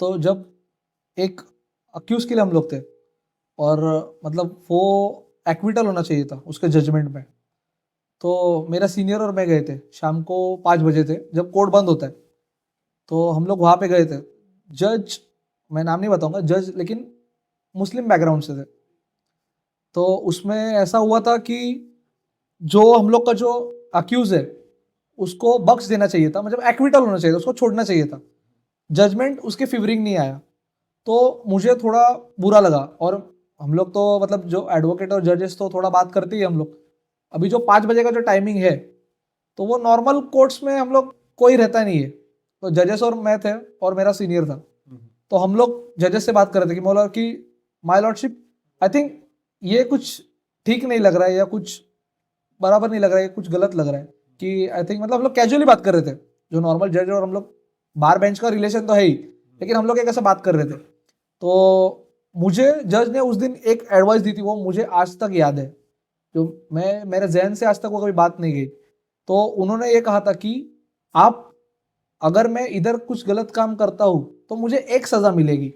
तो जब एक अक्यूज के लिए हम लोग थे और मतलब वो एक्विटल होना चाहिए था उसके जजमेंट में। तो मेरा सीनियर और मैं गए थे, शाम को 5 बजे थे जब कोर्ट बंद होता है। तो हम लोग वहाँ पे गए थे। जज, मैं नाम नहीं बताऊंगा, जज लेकिन मुस्लिम बैकग्राउंड से थे। तो उसमें ऐसा हुआ था कि जो हम लोग का जो अक्यूज है उसको बख्श देना चाहिए था, मतलब एक्विटल होना चाहिए था, उसको छोड़ना चाहिए था। जजमेंट उसके फेवरिंग नहीं आया तो मुझे थोड़ा बुरा लगा। और हम लोग तो मतलब जो एडवोकेट और जजेस तो थोड़ा बात करते ही हम लोग। अभी जो 5 बजे का जो टाइमिंग है तो वो नॉर्मल कोर्ट्स में हम लोग कोई रहता नहीं है। तो जजेस और मैं थे और मेरा सीनियर था। तो हम लोग जजेस से बात कर रहे थे कि बोला कि माय लॉर्डशिप, आई थिंक ये कुछ ठीक नहीं लग रहा है या कुछ बराबर नहीं लग रहा है, कुछ गलत लग रहा है कि आई थिंक मतलब हम लोग कैजुअली बात कर रहे थे, जो नॉर्मल जज और हम लोग बार बेंच का रिलेशन तो है ही, लेकिन हम लोग एक ऐसा बात कर रहे थे। तो मुझे जज ने उस दिन एक एडवाइस दी थी, वो मुझे आज तक याद है, जो मैं मेरे जहन से आज तक वो कभी बात नहीं गई। तो उन्होंने ये कहा था कि आप, अगर मैं इधर कुछ गलत काम करता हूं तो मुझे एक सजा मिलेगी,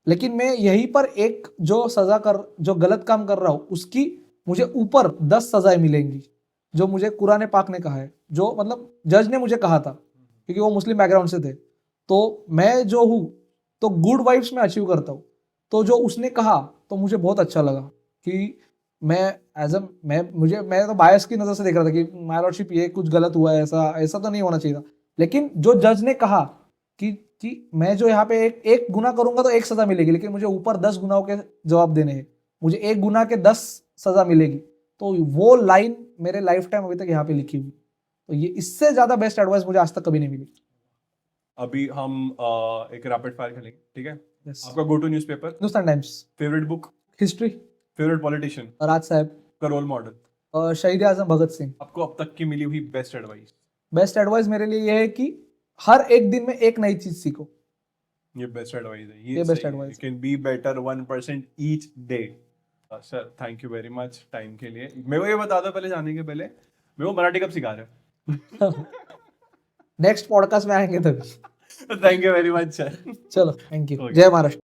लेकिन मैं यहीं पर एक जो गलत काम कर रहा हूं उसकी मुझे ऊपर 10 सजाएं मिलेंगी, जो मुझे कुरान पाक ने कहा है, जो मतलब जज ने मुझे कहा था, क्योंकि वो मुस्लिम बैकग्राउंड से थे। तो मैं जो हूँ तो गुड वाइब्स में अचीव करता हूँ। तो जो उसने कहा तो मुझे बहुत अच्छा लगा कि मैं एज अ मैं तो बायस की नजर से देख रहा था कि माय लॉर्डशिप ये कुछ गलत हुआ है, ऐसा ऐसा तो नहीं होना चाहिए था। लेकिन जो जज ने कहा कि मैं जो यहाँ पे एक गुना करूंगा तो एक सजा मिलेगी, लेकिन मुझे ऊपर 10 गुनाहों के जवाब देने हैं, मुझे एक गुना के 10 सजा मिलेगी, तो वो लाइन मेरे लाइफ टाइम अभी तक यहाँ पे लिखी हुई। तो ये इससे ज्यादा बेस्ट एडवाइस मुझे आज तक कभी नहीं मिली। अभी हम एक रैपिड फायर खेलेंगे, ठीक है? Yes. आपका go to newspaper, Hindustan Times, favourite book, history, favourite politician, Raj sahab, का रोल मॉडल, शहीद आजम भगत सिंह। आपको अब तक की मिली हुई बेस्ट एडवाइस। बेस्ट एडवाइस मेरे लिए ये है कि हर एक दिन में एक नई चीज सीखो। ये बेस्ट एडवाइस है, ये best advice you can be better 1% each day. Sir thank you very much time के लिए। मेरे को ये बता दो पहले जाने के पहले, मेरे को मराठी कब सिखा रहे हो? नेक्स्ट पॉडकास्ट में आएंगे तभी। Thank you very much sir. चलो, थैंक यू। Okay. जय महाराष्ट्र।